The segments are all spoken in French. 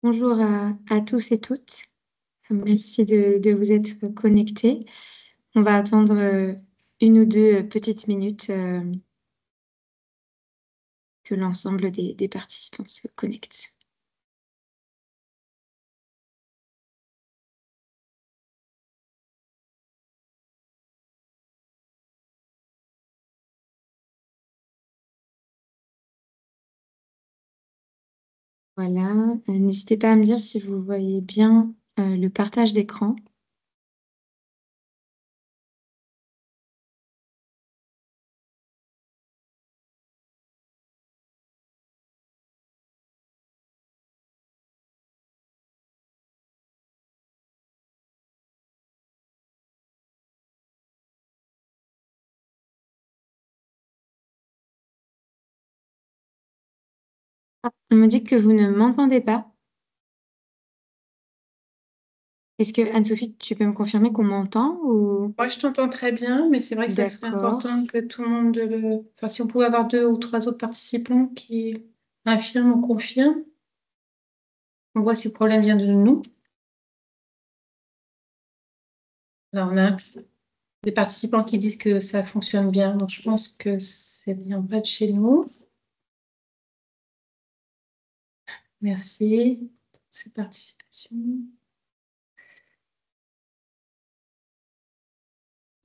Bonjour à tous et toutes. Merci de vous être connectés. On va attendre une ou deux petites minutes que l'ensemble des participants se connectent. Voilà. N'hésitez pas à me dire si vous voyez bien le partage d'écran. Ah, on me dit que vous ne m'entendez pas. Est-ce que Anne-Sophie, tu peux me confirmer qu'on m'entend ou... Moi, je t'entends très bien, mais c'est vrai que ça serait D'accord. important que tout le monde Enfin, si on pouvait avoir deux ou trois autres participants qui affirment ou confirment, on voit si le problème vient de nous. Alors, on a des participants qui disent que ça fonctionne bien, donc je pense que c'est bien pas de chez nous. Merci pour cette participation.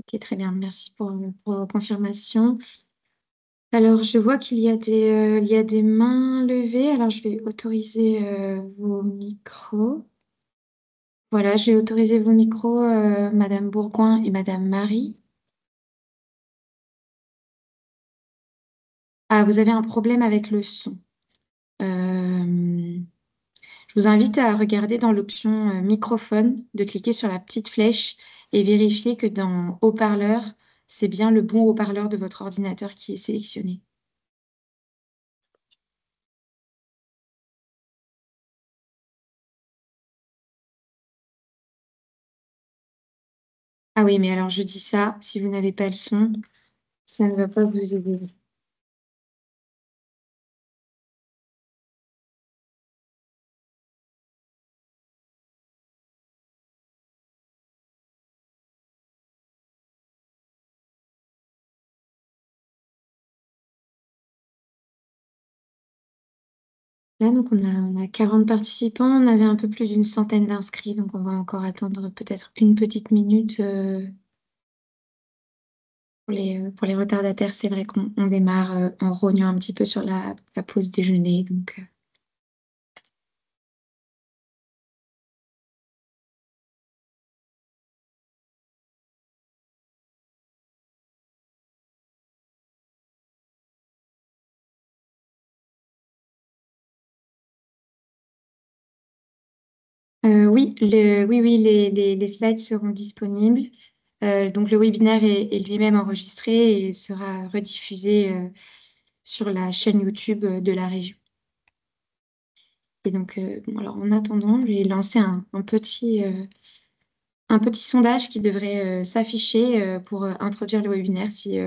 Ok, très bien. Merci pour vos confirmations. Alors, je vois il y a des mains levées. Alors, je vais autoriser vos micros. Voilà, je vais autoriser vos micros, Madame Bourgoin et Madame Marie. Ah, vous avez un problème avec le son. Je vous invite à regarder dans l'option microphone, de cliquer sur la petite flèche et vérifier que dans haut-parleur, c'est bien le bon haut-parleur de votre ordinateur qui est sélectionné. Ah oui, mais alors je dis ça, si vous n'avez pas le son, ça ne va pas vous aider. Là, donc on a 40 participants, on avait un peu plus d'une centaine d'inscrits, donc on va encore attendre peut-être une petite minute pour les retardataires. C'est vrai qu'on démarre en rognant un petit peu sur la pause déjeuner. Oui, les slides seront disponibles. Donc le webinaire est lui-même enregistré et sera rediffusé sur la chaîne YouTube de la région. Et donc, bon, alors en attendant, je vais lancer un petit sondage qui devrait s'afficher pour introduire le webinaire si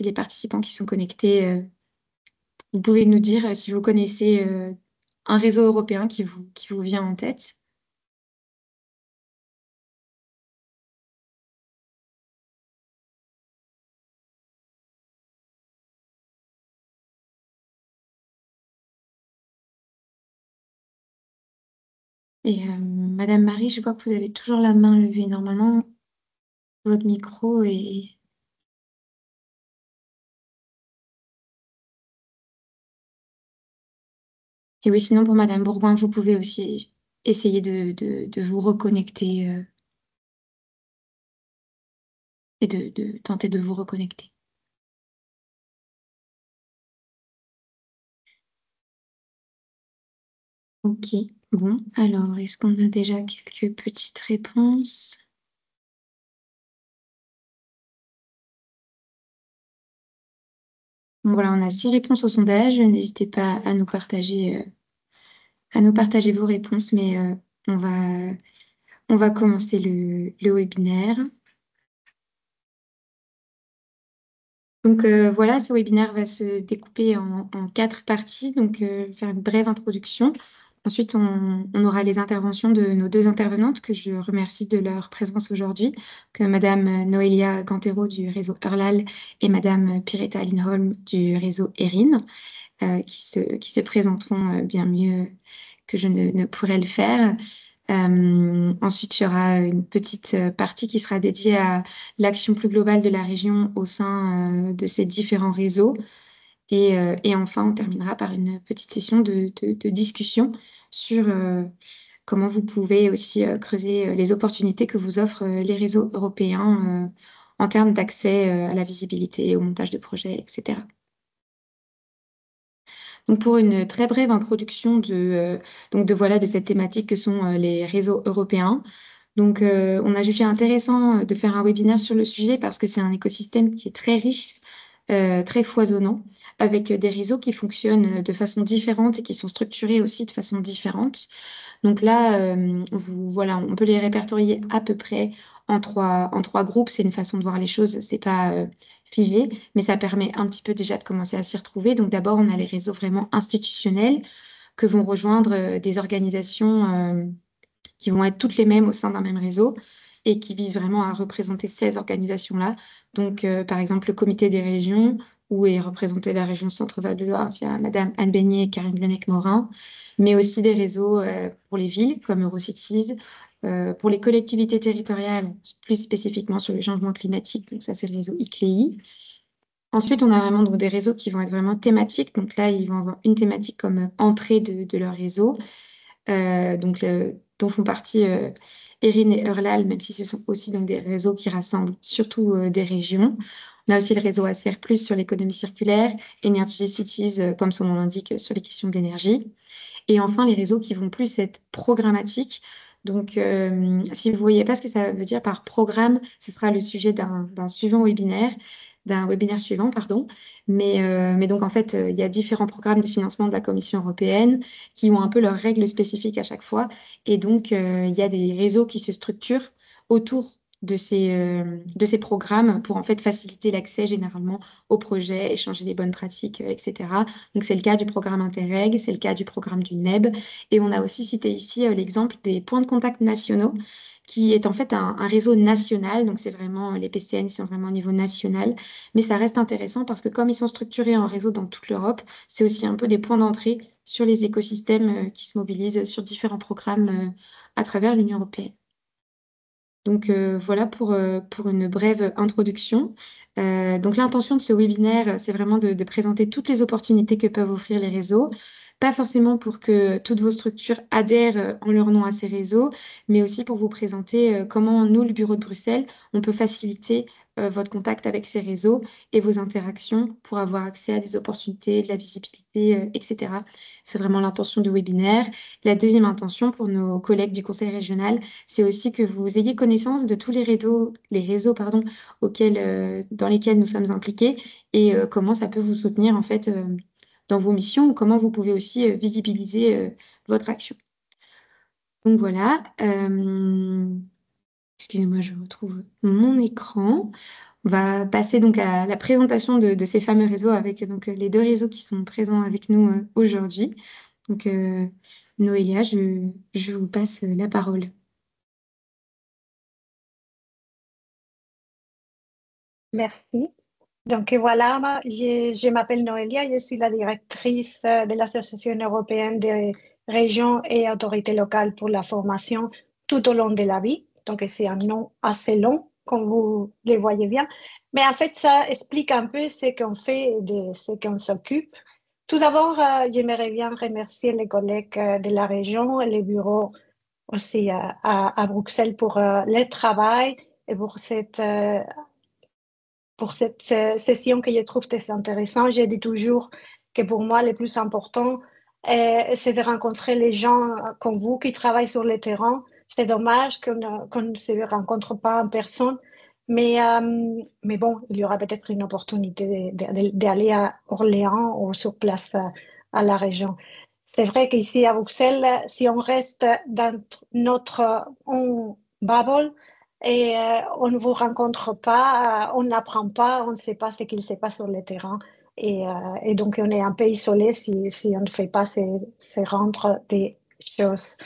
les participants qui sont connectés, vous pouvez nous dire si vous connaissez un réseau européen qui vous vient en tête. Et Madame Marie, je vois que vous avez toujours la main levée. Normalement, votre micro est... Et oui, sinon pour Madame Bourgoin, vous pouvez aussi essayer de vous reconnecter et de tenter de vous reconnecter. Ok, bon, alors est-ce qu'on a déjà quelques petites réponses? Bon, voilà, on a 6 réponses au sondage. N'hésitez pas à nous partager vos réponses, mais on va, on va commencer le webinaire. Donc voilà, ce webinaire va se découper en 4 parties. Donc, faire une brève introduction, Ensuite, on aura les interventions de nos deux intervenantes que je remercie de leur présence aujourd'hui, que Madame Noelia Gantero du réseau Eurlal et Madame Piretta Lindholm du réseau ERIN, qui se présenteront bien mieux que je ne pourrais le faire. Ensuite, il y aura une petite partie qui sera dédiée à l'action plus globale de la région au sein de ces différents réseaux. Et enfin, on terminera par une petite session de discussion sur comment vous pouvez aussi creuser les opportunités que vous offrent les réseaux européens en termes d'accès à la visibilité, au montage de projets, etc. Donc, pour une très brève introduction voilà, de cette thématique que sont les réseaux européens. Donc, on a jugé intéressant de faire un webinaire sur le sujet parce que c'est un écosystème qui est très riche, très foisonnant, avec des réseaux qui fonctionnent de façon différente et qui sont structurés aussi de façon différente. Donc là, voilà, on peut les répertorier à peu près en trois groupes. C'est une façon de voir les choses, c'est pas figé, mais ça permet un petit peu déjà de commencer à s'y retrouver. Donc d'abord, on a les réseaux vraiment institutionnels que vont rejoindre des organisations qui vont être toutes les mêmes au sein d'un même réseau et qui visent vraiment à représenter ces organisations-là. Donc, par exemple, le comité des régions, où est représentée la région Centre-Val de Loire via Madame Anne Beignet et Karine Lenec-Morin, mais aussi des réseaux pour les villes comme Eurocities, pour les collectivités territoriales, plus spécifiquement sur le changement climatique, donc ça c'est le réseau ICLEI. Ensuite, on a vraiment donc, des réseaux qui vont être vraiment thématiques. Donc là, ils vont avoir une thématique comme entrée de leur réseau. Dont font partie Erin et Eurlal, même si ce sont aussi donc, des réseaux qui rassemblent surtout des régions. On a aussi le réseau ACR+, sur l'économie circulaire, Energy Cities, comme son nom l'indique, sur les questions d'énergie. Et enfin, les réseaux qui vont plus être programmatiques. Donc, si vous ne voyez pas ce que ça veut dire par programme, ce sera le sujet d'un webinaire suivant, pardon. Mais donc, en fait, il y a différents programmes de financement de la Commission européenne qui ont un peu leurs règles spécifiques à chaque fois. Et donc, il y a des réseaux qui se structurent autour de ces programmes pour en fait faciliter l'accès généralement aux projets, échanger les bonnes pratiques, etc. Donc, c'est le cas du programme Interreg, c'est le cas du programme du NEB. Et on a aussi cité ici l'exemple des points de contact nationaux, qui est en fait un réseau national. Donc, c'est vraiment, les PCN, ils sont vraiment au niveau national. Mais ça reste intéressant parce que comme ils sont structurés en réseau dans toute l'Europe, c'est aussi un peu des points d'entrée sur les écosystèmes qui se mobilisent sur différents programmes à travers l'Union européenne. Donc voilà pour une brève introduction. Donc l'intention de ce webinaire, c'est vraiment de présenter toutes les opportunités que peuvent offrir les réseaux. Pas forcément pour que toutes vos structures adhèrent en leur nom à ces réseaux, mais aussi pour vous présenter comment nous, le bureau de Bruxelles, on peut faciliter votre contact avec ces réseaux et vos interactions pour avoir accès à des opportunités, de la visibilité, etc. C'est vraiment l'intention du webinaire. La deuxième intention pour nos collègues du Conseil régional, c'est aussi que vous ayez connaissance de tous les réseaux pardon, dans lesquels nous sommes impliqués et comment ça peut vous soutenir en fait dans vos missions ou comment vous pouvez aussi visibiliser votre action. Donc voilà. Excusez-moi, je retrouve mon écran. On va passer donc à la présentation de ces fameux réseaux avec donc, les deux réseaux qui sont présents avec nous aujourd'hui. Donc, Noélia, je vous passe la parole. Merci. Donc voilà, je m'appelle Noélia, je suis la directrice de l'Association européenne des régions et autorités locales pour la formation tout au long de la vie. Donc c'est un nom assez long, comme vous le voyez bien. Mais en fait, ça explique un peu ce qu'on fait et de ce qu'on s'occupe. Tout d'abord, j'aimerais bien remercier les collègues de la région et les bureaux aussi à Bruxelles pour leur travail et pour cette session que je trouve très intéressante. J'ai dit toujours que pour moi, le plus important, c'est de rencontrer les gens comme vous qui travaillent sur le terrain. C'est dommage qu'on ne se rencontre pas en personne, mais bon, il y aura peut-être une opportunité d'aller à Orléans ou sur place à la région. C'est vrai qu'ici à Bruxelles, si on reste dans notre bubble, et on ne vous rencontre pas, on n'apprend pas, on ne sait pas ce qu'il se passe sur le terrain. Et donc, on est un peu isolé si on ne fait pas se rendre choses.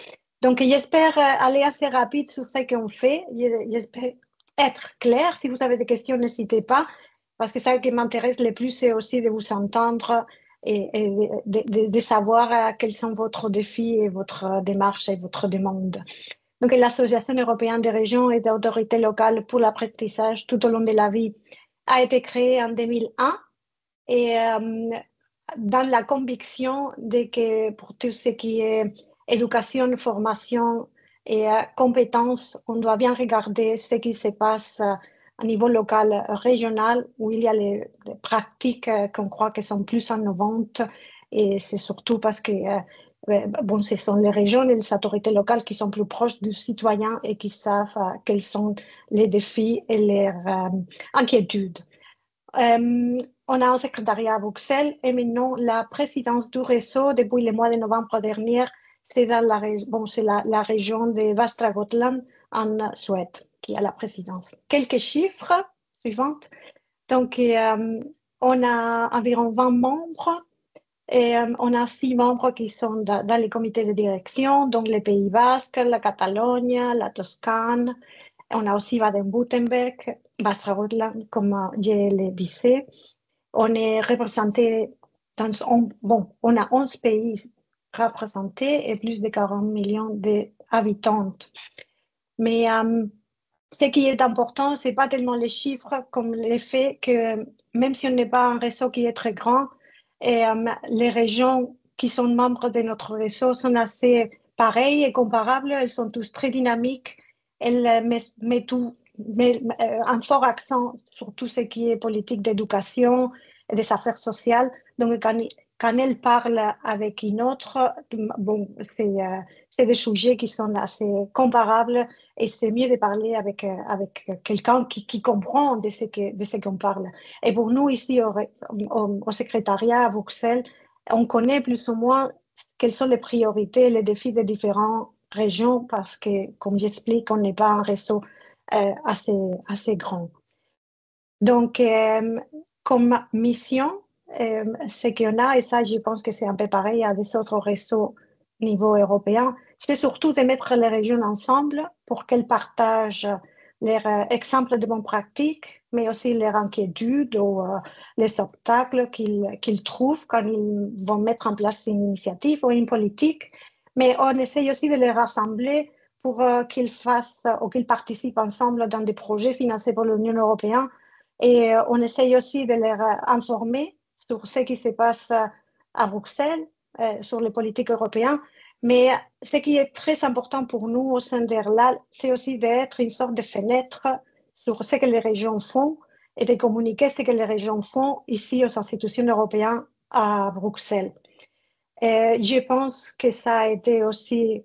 Donc, j'espère aller assez rapide sur ce qu'on fait. J'espère être clair. Si vous avez des questions, n'hésitez pas, parce que ça qui m'intéresse le plus, c'est aussi de vous entendre et de savoir quels sont votre défis et votre démarche et votre demande. Donc, l'Association européenne des régions et d'autorités locales pour l'apprentissage tout au long de la vie a été créée en 2001 et dans la conviction de que pour tout ce qui est éducation, formation et compétences, on doit bien regarder ce qui se passe à niveau local, régional, où il y a les pratiques qu'on croit que sont plus innovantes. Et c'est surtout parce que bon, ce sont les régions et les autorités locales qui sont plus proches du citoyen et qui savent quels sont les défis et leurs inquiétudes. On a un secrétariat à Bruxelles et maintenant la présidence du réseau depuis le mois de novembre dernier, c'est dans la région de Västra Gotland en Suède qui a la présidence. Quelques chiffres suivants. Donc, on a environ 20 membres et on a 6 membres qui sont dans les comités de direction, donc les Pays Basques, la Catalogne, la Toscane. On a aussi Baden-Württemberg, Västra Gotland, comme je l'ai dit. On est représenté on a 11 pays représentés et plus de 40 millions d'habitants. Mais ce qui est important, ce n'est pas tellement les chiffres comme le fait que même si on n'est pas un réseau qui est très grand, et, les régions qui sont membres de notre réseau sont assez pareilles et comparables. Elles sont tous très dynamiques. Elles mettent un fort accent sur tout ce qui est politique d'éducation et des affaires sociales. Donc, quand elles parlent avec une autre, bon, c'est des sujets qui sont assez comparables et c'est mieux de parler avec quelqu'un qui comprend de ce qu'on parle. Et pour nous, ici, au secrétariat à Bruxelles, on connaît plus ou moins quelles sont les priorités, les défis des différentes régions parce que, comme j'explique, on n'est pas un réseau assez grand. Donc, comme mission, ce qu'on a, et ça, je pense que c'est un peu pareil à des autres réseaux au niveau européen, c'est surtout de mettre les régions ensemble pour qu'elles partagent leurs exemples de bonnes pratiques, mais aussi leurs inquiétudes ou les obstacles qu'ils trouvent quand ils vont mettre en place une initiative ou une politique. Mais on essaye aussi de les rassembler pour qu'ils fassent ou qu'ils participent ensemble dans des projets financés par l'Union européenne. Et on essaye aussi de les informer sur ce qui se passe à Bruxelles, sur les politiques européennes. Mais ce qui est très important pour nous au sein d'ERLAL, c'est aussi d'être une sorte de fenêtre sur ce que les régions font et de communiquer ce que les régions font ici aux institutions européennes à Bruxelles. Et je pense que ça a été aussi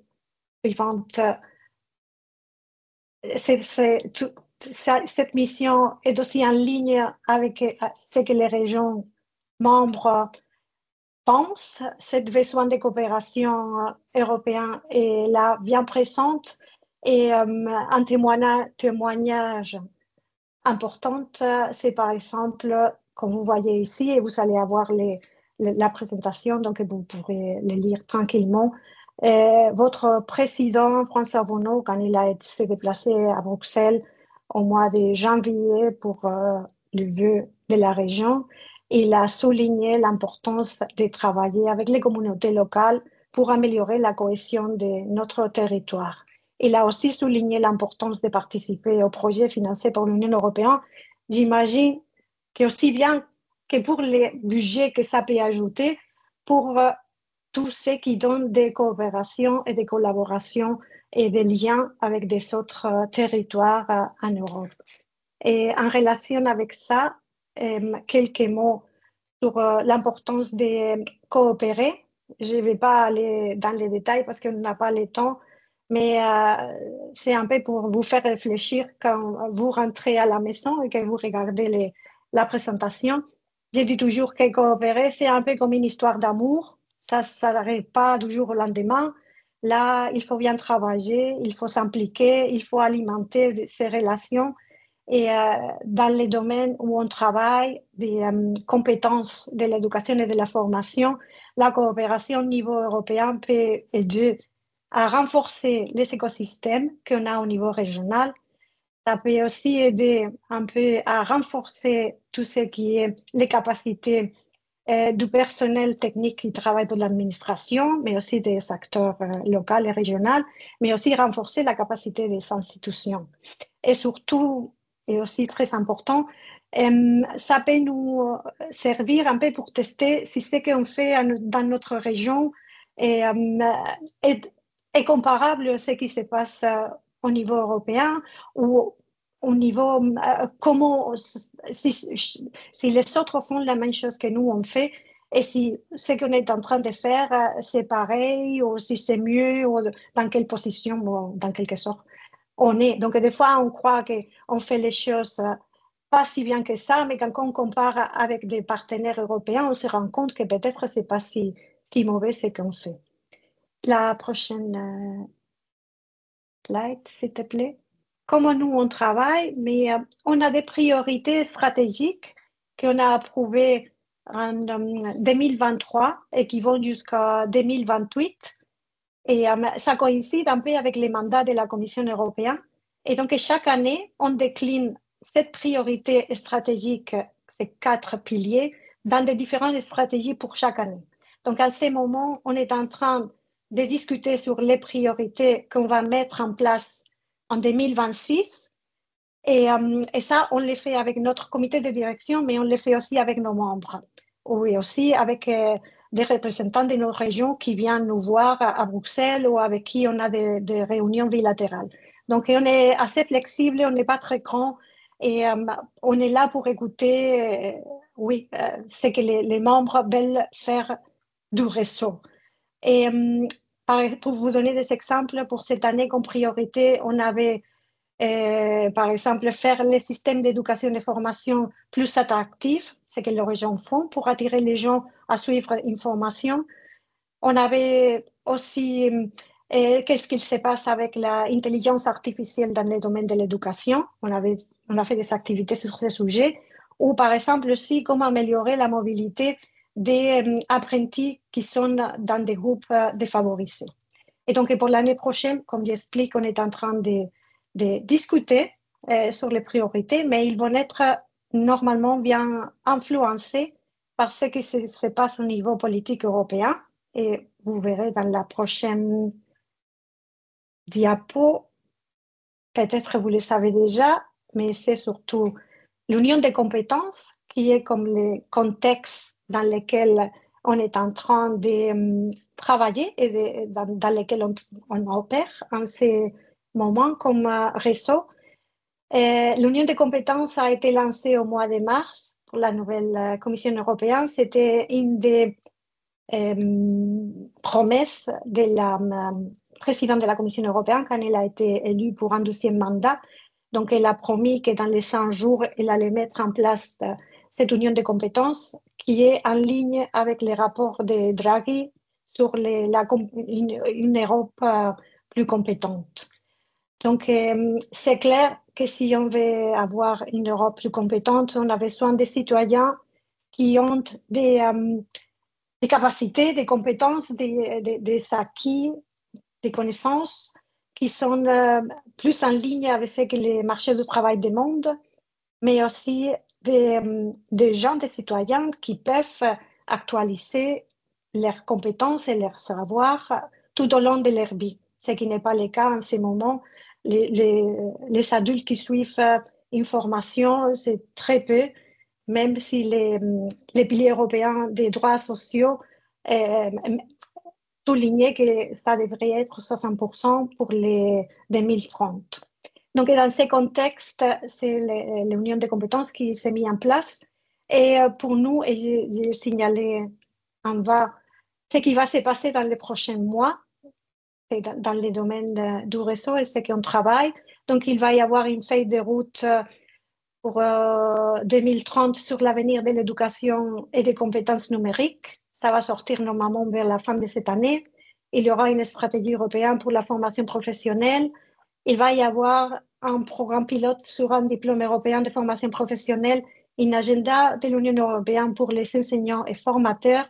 cette mission est aussi en ligne avec ce que les régions membres pensent. Cette besoin de coopération européenne est là bien présente et un témoignage important, c'est par exemple, comme vous voyez ici, et vous allez avoir la présentation, donc vous pourrez le lire tranquillement. Votre président, François Bonneau, quand s'est déplacé à Bruxelles au mois de janvier pour le vœu de la région, il a souligné l'importance de travailler avec les communautés locales pour améliorer la cohésion de notre territoire. Il a aussi souligné l'importance de participer aux projets financés par l'Union européenne. J'imagine qu'aussi bien que pour les budgets que ça peut ajouter, pour tous ceux qui donnent des coopérations et des collaborations et des liens avec des autres territoires en Europe. Et en relation avec ça, quelques mots sur l'importance de coopérer. Je ne vais pas aller dans les détails parce qu'on n'a pas le temps, mais c'est un peu pour vous faire réfléchir quand vous rentrez à la maison et que vous regardez la présentation. Je dis toujours que coopérer, c'est un peu comme une histoire d'amour. Ça ne s'arrête pas du jour au lendemain. Là, il faut bien travailler, il faut s'impliquer, il faut alimenter ces relations. Et dans les domaines où on travaille, des compétences de l'éducation et de la formation, la coopération au niveau européen peut aider à renforcer les écosystèmes qu'on a au niveau régional. Ça peut aussi aider un peu à renforcer tout ce qui est les capacités du personnel technique qui travaille pour l'administration, mais aussi des acteurs locaux et régionaux, mais aussi renforcer la capacité des institutions. Et surtout, et aussi très important, ça peut nous servir un peu pour tester si ce qu'on fait dans notre région est, est comparable à ce qui se passe au niveau européen ou au niveau comment si les autres font la même chose que nous on fait et si ce qu'on est en train de faire c'est pareil ou si c'est mieux ou dans quelle position ou dans quelque sorte on est. Donc des fois on croit qu'on fait les choses pas si bien que ça, mais quand on compare avec des partenaires européens, on se rend compte que peut-être c'est pas si mauvais ce qu'on fait. La prochaine slide, s'il te plaît. Comment nous, on travaille, mais on a des priorités stratégiques qu'on a approuvées en 2023 et qui vont jusqu'à 2028. Et ça coïncide un peu avec les mandats de la Commission européenne. Et donc, chaque année, on décline cette priorité stratégique, ces 4 piliers, dans des différentes stratégies pour chaque année. Donc, à ce moment, on est en train de discuter sur les priorités qu'on va mettre en place en 2026. Et ça, on le fait avec notre comité de direction, mais on le fait aussi avec nos membres. Oui, aussi avec des représentants de nos régions qui viennent nous voir à Bruxelles ou avec qui on a des réunions bilatérales. Donc, on est assez flexible, on n'est pas très grand et on est là pour écouter, ce que les membres veulent faire du réseau. Et pour vous donner des exemples, pour cette année, comme priorité, on avait par exemple, faire les systèmes d'éducation et de formation plus attractifs, ce que les régions font pour attirer les gens à suivre une formation. On avait aussi qu'est-ce qu'il se passe avec l'intelligence artificielle dans le domaine de l'éducation. On a fait des activités sur ce sujet. Ou par exemple aussi comment améliorer la mobilité des apprentis qui sont dans des groupes défavorisés. Et donc pour l'année prochaine, comme j'explique, on est en train de discuter sur les priorités, mais ils vont être normalement bien influencés par ce qui se passe au niveau politique européen. Et vous verrez dans la prochaine diapo, peut-être vous le savez déjà, mais c'est surtout l'union des compétences qui est comme le contexte dans lequel on est en train de travailler et dans lequel on opère en ces moments comme réseau. L'union des compétences a été lancée au mois de mars pour la nouvelle Commission européenne. C'était une des promesses de la présidente de la Commission européenne quand elle a été élue pour un 2e mandat. Donc, elle a promis que dans les 100 jours, elle allait mettre en place cette union de compétences qui est en ligne avec les rapports de Draghi sur une Europe plus compétente. Donc, c'est clair que si on veut avoir une Europe plus compétente, on a besoin des citoyens qui ont des capacités, des compétences, des acquis, des connaissances qui sont plus en ligne avec ce que les marchés du travail demandent, mais aussi des gens, des citoyens qui peuvent actualiser leurs compétences et leurs savoirs tout au long de leur vie, ce qui n'est pas le cas en ce moment. Les adultes qui suivent une formation, c'est très peu, même si les piliers européens des droits sociaux soulignaient que ça devrait être 60% pour les 2030. Donc, dans ce contexte, c'est l'union des compétences qui s'est mise en place. Et pour nous, et j'ai signalé en bas ce qui va se passer dans les prochains mois, dans les domaines du réseau et ce qu'on travaille. Donc, il va y avoir une feuille de route pour 2030 sur l'avenir de l'éducation et des compétences numériques. Ça va sortir normalement vers la fin de cette année. Il y aura une stratégie européenne pour la formation professionnelle. Il va y avoir un programme pilote sur un diplôme européen de formation professionnelle, une agenda de l'Union européenne pour les enseignants et formateurs.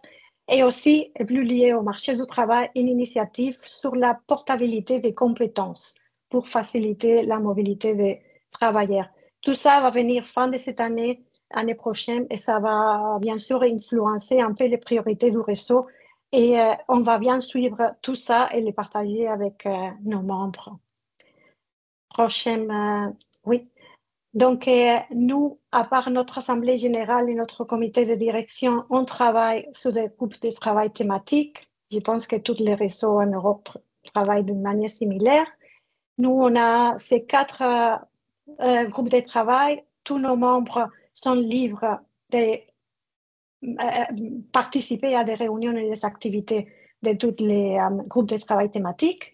Et aussi, et plus lié au marché du travail, une initiative sur la portabilité des compétences pour faciliter la mobilité des travailleurs. Tout ça va venir fin de cette année, année prochaine, et ça va bien sûr influencer un peu les priorités du réseau. Et on va bien suivre tout ça et les partager avec nos membres. Prochaine, oui. Donc, nous, à part notre assemblée générale et notre comité de direction, on travaille sur des groupes de travail thématiques. Je pense que tous les réseaux en Europe travaillent d'une manière similaire. Nous, on a ces 4 groupes de travail. Tous nos membres sont libres de participer à des réunions et des activités de tous les groupes de travail thématiques.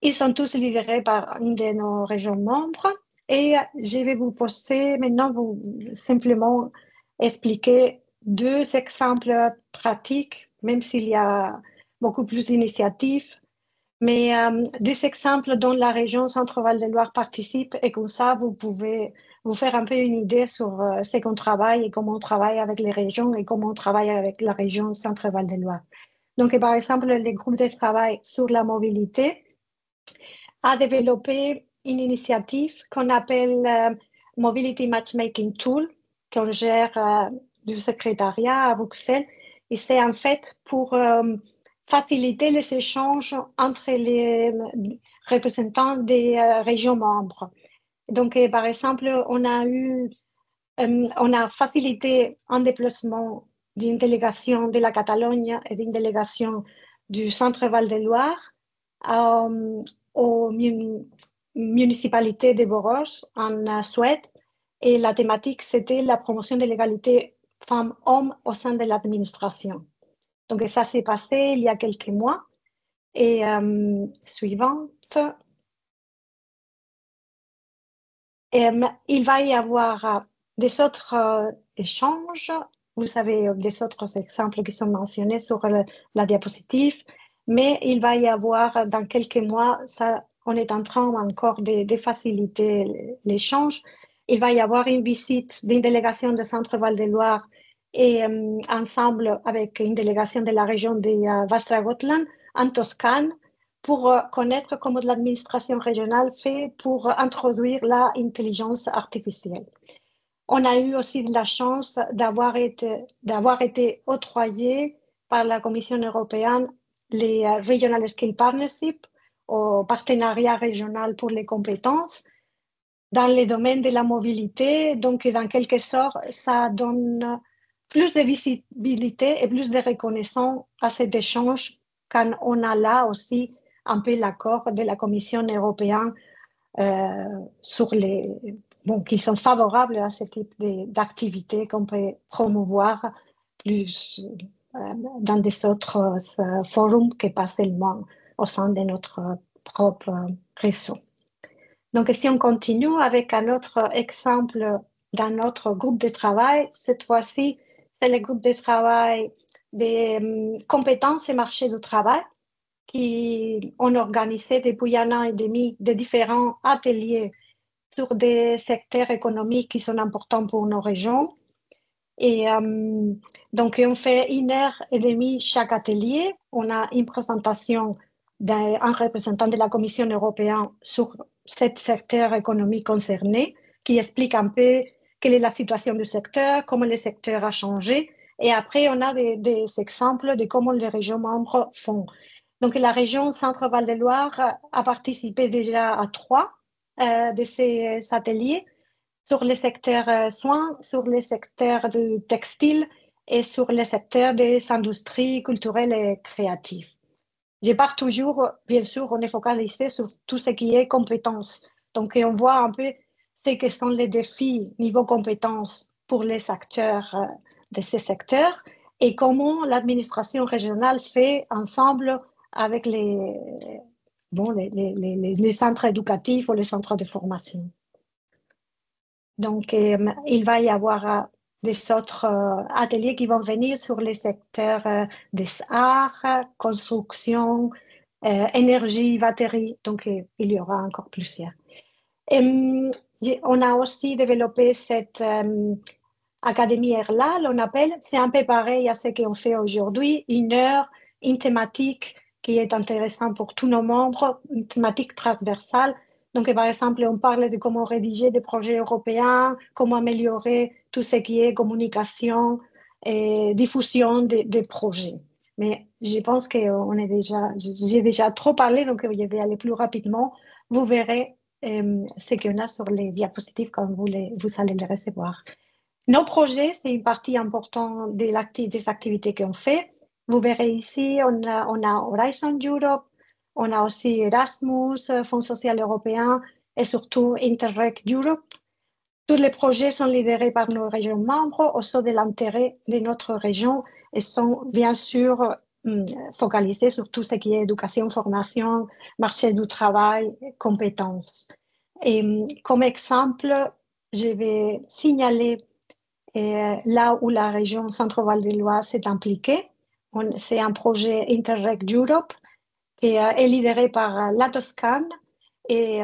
Ils sont tous lidérés par une de nos régions membres. Et je vais vous poser maintenant, vous simplement expliquer 2 exemples pratiques, même s'il y a beaucoup plus d'initiatives, mais 2 exemples dont la région Centre-Val de Loire participe, et comme ça, vous pouvez vous faire un peu une idée sur ce qu'on travaille et comment on travaille avec les régions et comment on travaille avec la région Centre-Val de Loire. Donc, par exemple, les groupes de travail sur la mobilité a développé une initiative qu'on appelle Mobility Matchmaking Tool, qu'on gère du secrétariat à Bruxelles. Et c'est en fait pour faciliter les échanges entre les représentants des régions membres. Donc, par exemple, on a facilité un déplacement d'une délégation de la Catalogne et d'une délégation du Centre-Val de Loire aux municipalités de Borås en Suède. Et la thématique, c'était la promotion de l'égalité femmes-hommes au sein de l'administration. Donc, ça s'est passé il y a quelques mois. Et suivante. Il va y avoir des autres échanges. Vous avez des autres exemples qui sont mentionnés sur la diapositive, mais il va y avoir dans quelques mois, ça, on est en train encore de faciliter l'échange. Il va y avoir une visite d'une délégation de Centre-Val de Loire et ensemble avec une délégation de la région de Västra Gotland en Toscane pour connaître comment l'administration régionale fait pour introduire l'intelligence artificielle. On a eu aussi la chance d'avoir été octroyé par la Commission européenne les Regional Skill Partnership, au partenariat régional pour les compétences, dans les domaines de la mobilité. Donc, dans quelque sorte, ça donne plus de visibilité et plus de reconnaissance à cet échange quand on a là aussi un peu l'accord de la Commission européenne sur qui sont favorables à ce type d'activités qu'on peut promouvoir plus dans des autres forums que pas seulement au sein de notre propre réseau. Donc, si on continue avec un autre exemple dans notre groupe de travail, cette fois-ci, c'est le groupe de travail des compétences et marché du travail qui ont organisé depuis 1 an et demi de différents ateliers sur des secteurs économiques qui sont importants pour nos régions. Et donc, on fait 1 heure et demie chaque atelier. On a une présentation d'un représentant de la Commission européenne sur ce secteur économique concerné qui explique un peu quelle est la situation du secteur, comment le secteur a changé. Et après, on a des exemples de comment les régions membres font. Donc, la région Centre-Val de Loire a participé déjà à 3 de ces ateliers sur les secteurs soins, sur les secteurs du textile et sur les secteurs des industries culturelles et créatives. Je pars toujours, bien sûr, on est focalisé sur tout ce qui est compétences. Donc, on voit un peu ce que sont les défis niveau compétences pour les acteurs de ces secteurs et comment l'administration régionale fait ensemble avec les centres éducatifs ou les centres de formation. Donc, il va y avoir des autres ateliers qui vont venir sur les secteurs des arts, construction, énergie, batterie. Donc, il y aura encore plusieurs. On a aussi développé cette Académie Erlal, on appelle, c'est un peu pareil à ce qu'on fait aujourd'hui, 1 heure, une thématique qui est intéressante pour tous nos membres, une thématique transversale. Donc, par exemple, on parle de comment rédiger des projets européens, comment améliorer tout ce qui est communication et diffusion des projets. Mais je pense que j'ai déjà trop parlé, donc je vais aller plus rapidement. Vous verrez ce qu'on a sur les diapositives quand vous allez les recevoir. Nos projets, c'est une partie importante des activités qu'on fait. Vous verrez ici, on a Horizon Europe, on a aussi Erasmus, Fonds social européen et surtout Interreg Europe. Tous les projets sont lidérés par nos régions membres au sein de l'intérêt de notre région et sont bien sûr focalisés sur tout ce qui est éducation, formation, marché du travail, compétences. Et comme exemple, je vais signaler là où la région Centre-Val de Loire s'est impliquée. C'est un projet Interreg Europe qui est lidéré par la Toscane et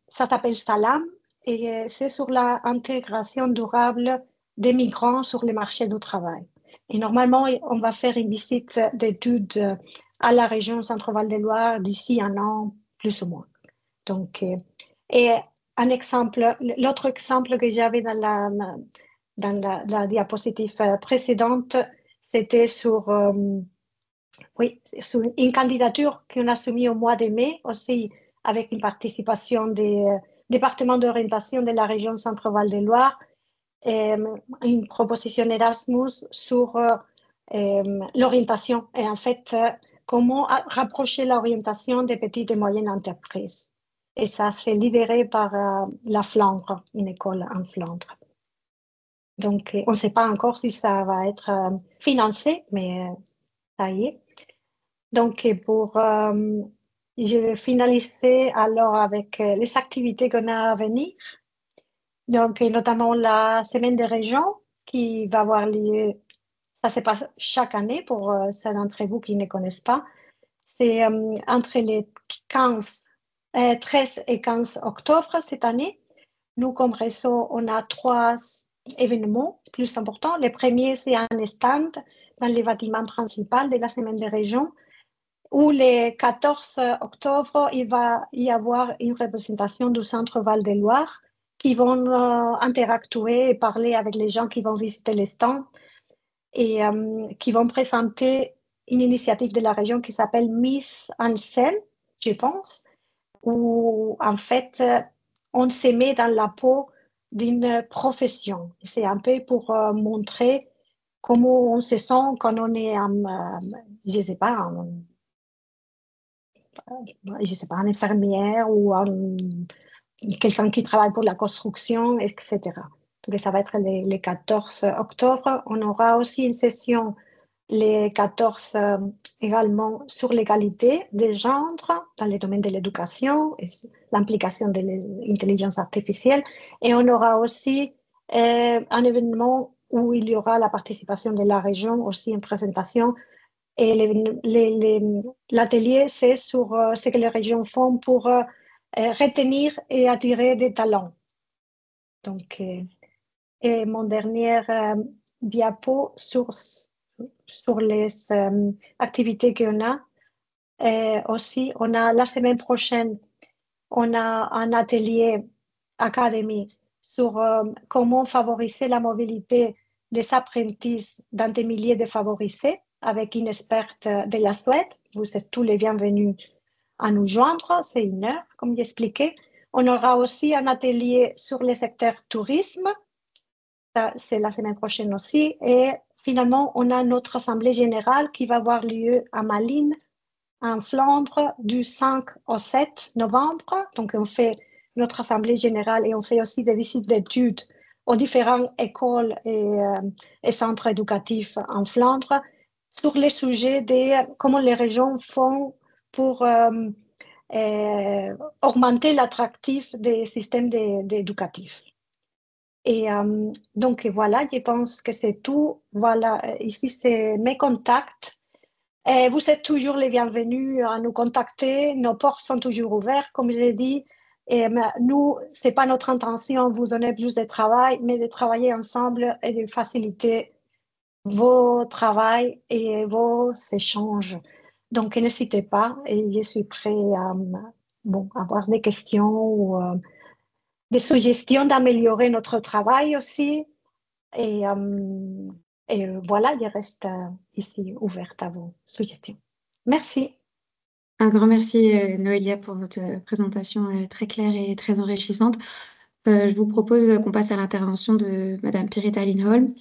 ça s'appelle Salam et c'est sur l'intégration durable des migrants sur le marché du travail. Et normalement, on va faire une visite d'études à la région Centre-Val de Loire d'ici 1 an, plus ou moins. Donc, et un exemple, l'autre exemple que j'avais dans la diapositive précédente, c'était sur une candidature qu'on a soumise au mois de mai, aussi avec une participation des départements d'orientation de la région Centre-Val de Loire, une proposition Erasmus sur l'orientation et en fait, comment rapprocher l'orientation des petites et moyennes entreprises. Et ça, c'est lidéré par la Flandre, une école en Flandre. Donc, on ne sait pas encore si ça va être financé, mais ça y est. Donc, je vais finaliser alors avec les activités qu'on a à venir. Donc, notamment la semaine des régions qui va avoir lieu, ça se passe chaque année pour ceux d'entre vous qui ne connaissent pas. C'est entre les 13 et 15 octobre cette année. Nous, comme réseau, on a 3 événements plus importants. Le premier, c'est un stand dans le bâtiment principal de la Semaine des Régions, où le 14 octobre, il va y avoir une représentation du Centre Val-de-Loire qui vont interactuer et parler avec les gens qui vont visiter les stands et qui vont présenter une initiative de la région qui s'appelle Mise en scène, je pense, où en fait, on se met dans la peau d'une profession. C'est un peu pour montrer comment on se sent quand on est, je ne sais pas, une infirmière ou quelqu'un qui travaille pour la construction, etc. Donc, ça va être le 14 octobre. On aura aussi une session le 14 également sur l'égalité des genres dans le domaine de l'éducation et l'implication de l'intelligence artificielle. Et on aura aussi un événement où il y aura la participation de la région, aussi une présentation. Et l'atelier, c'est sur ce que les régions font pour retenir et attirer des talents. Donc, et mon dernier diapo sur les activités qu'on a. Aussi, on a la semaine prochaine, on a un atelier académie sur comment favoriser la mobilité des apprentis dans des milieux défavorisés avec une experte de la Suède. Vous êtes tous les bienvenus à nous joindre, c'est 1 heure, comme j'expliquais. On aura aussi un atelier sur le secteur tourisme, c'est la semaine prochaine aussi, et finalement, on a notre assemblée générale qui va avoir lieu à Malines, en Flandre, du 5 au 7 novembre. Donc, on fait notre assemblée générale et on fait aussi des visites d'études aux différentes écoles et centres éducatifs en Flandre sur les sujets de comment les régions font pour augmenter l'attractif des systèmes éducatifs. Et donc voilà, je pense que c'est tout. Voilà, ici c'est mes contacts. Vous êtes toujours les bienvenus à nous contacter. Nos portes sont toujours ouvertes, comme je l'ai dit. Et nous, c'est pas notre intention de vous donner plus de travail, mais de travailler ensemble et de faciliter vos travaux et vos échanges. Donc, n'hésitez pas et je suis prêt à avoir des questions ou des suggestions d'améliorer notre travail aussi. Et, voilà, je reste ici ouverte à vos suggestions. Merci. Un grand merci, Noélia, pour votre présentation très claire et très enrichissante. Je vous propose qu'on passe à l'intervention de Madame Pirita Lindholm.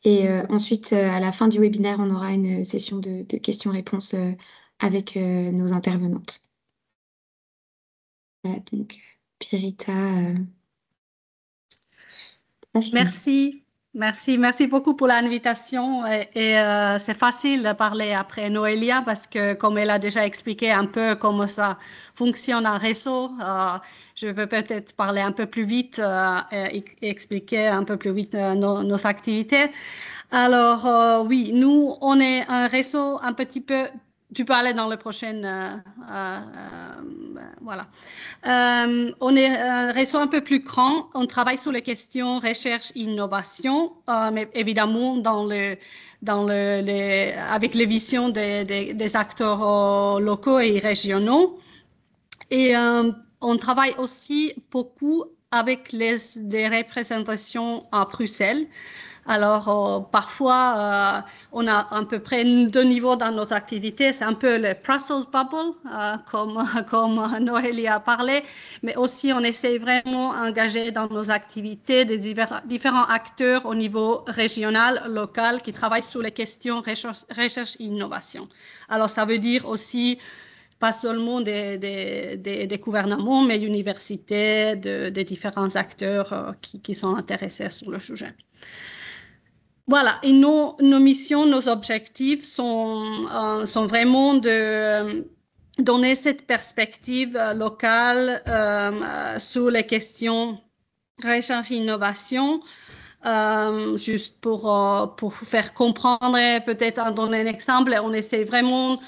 Et ensuite, à la fin du webinaire, on aura une session de questions-réponses avec nos intervenantes. Voilà, donc Pirita. Merci. Merci beaucoup pour l'invitation. Et c'est facile de parler après Noélia parce que, comme elle a déjà expliqué un peu comment ça fonctionne en réseau, je vais peut-être parler un peu plus vite et expliquer un peu plus vite nos activités. Alors, oui, nous, on est un réseau un petit peu. Tu peux aller dans le prochain. Voilà. On est un réseau un peu plus grand. On travaille sur les questions recherche, innovation, mais évidemment avec les visions des acteurs locaux et régionaux. Et on travaille aussi beaucoup avec des représentations à Bruxelles. Alors, parfois, on a à peu près 2 niveaux dans notre activité. C'est un peu le Brussels Bubble, comme Noélia a parlé, mais aussi on essaie vraiment d'engager dans nos activités des différents acteurs au niveau régional, local, qui travaillent sur les questions recherche et innovation. Alors, ça veut dire aussi pas seulement des gouvernements, mais d'universités, des différents acteurs qui sont intéressés sur le sujet. Voilà, et nos missions, nos objectifs sont vraiment de donner cette perspective locale sur les questions recherche et innovation, juste pour faire comprendre, peut-être en donner un exemple, on essaie vraiment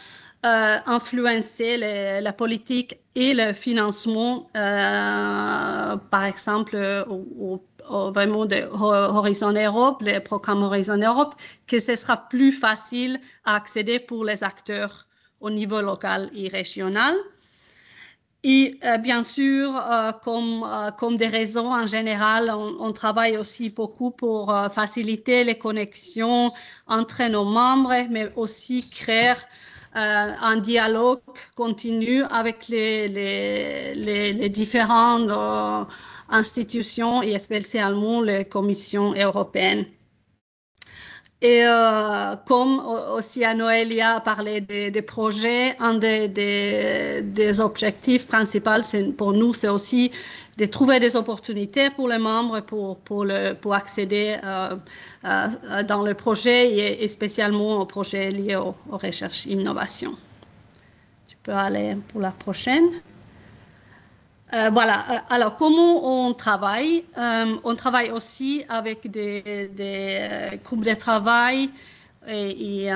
influencer la politique et le financement, par exemple, vraiment de Horizon Europe, les programmes Horizon Europe, que ce sera plus facile à accéder pour les acteurs au niveau local et régional. Et bien sûr, comme des raisons en général, on travaille aussi beaucoup pour faciliter les connexions entre nos membres, mais aussi créer un dialogue continu avec les différentes institutions et spécialement les commissions européennes. Et comme aussi Noélia a parlé des projets, un des objectifs principaux pour nous, c'est aussi de trouver des opportunités pour les membres pour accéder dans le projet et spécialement aux projets liés aux recherches et innovations. Tu peux aller pour la prochaine. Voilà, alors comment on travaille? On travaille aussi avec des groupes de travail et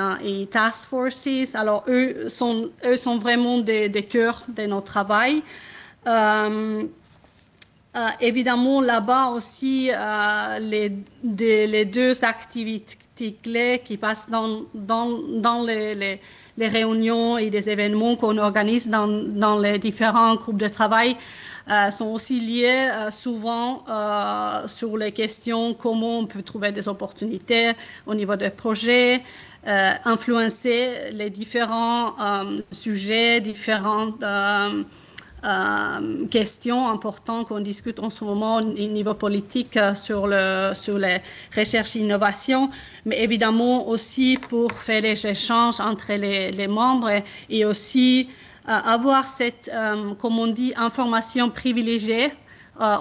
task forces. Alors, eux sont vraiment des cœurs de notre travail. Évidemment, là-bas aussi, les 2 activités clés qui passent dans les réunions et des événements qu'on organise dans les différents groupes de travail sont aussi liés souvent sur les questions comment on peut trouver des opportunités au niveau des projets, influencer les différents sujets, différentes questions importantes qu'on discute en ce moment au niveau politique sur les recherches et innovations, mais évidemment aussi pour faire des échanges entre les membres et aussi avoir cette, comme on dit, information privilégiée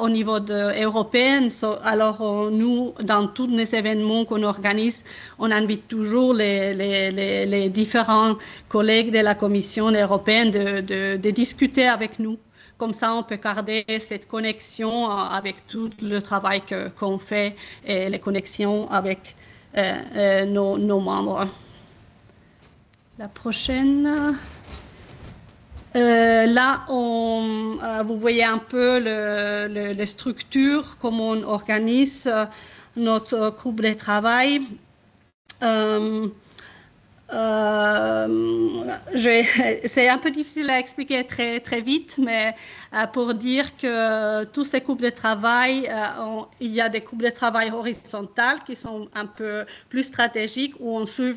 au niveau européen. Alors, nous, dans tous les événements qu'on organise, on invite toujours les différents collègues de la Commission européenne de discuter avec nous. Comme ça, on peut garder cette connexion avec tout le travail qu'on fait et les connexions avec nos membres. La prochaine. Là, vous voyez un peu les structures, comment on organise notre groupe de travail. C'est un peu difficile à expliquer très vite, mais pour dire que tous ces groupes de travail, il y a des groupes de travail horizontales qui sont un peu plus stratégiques, où on suit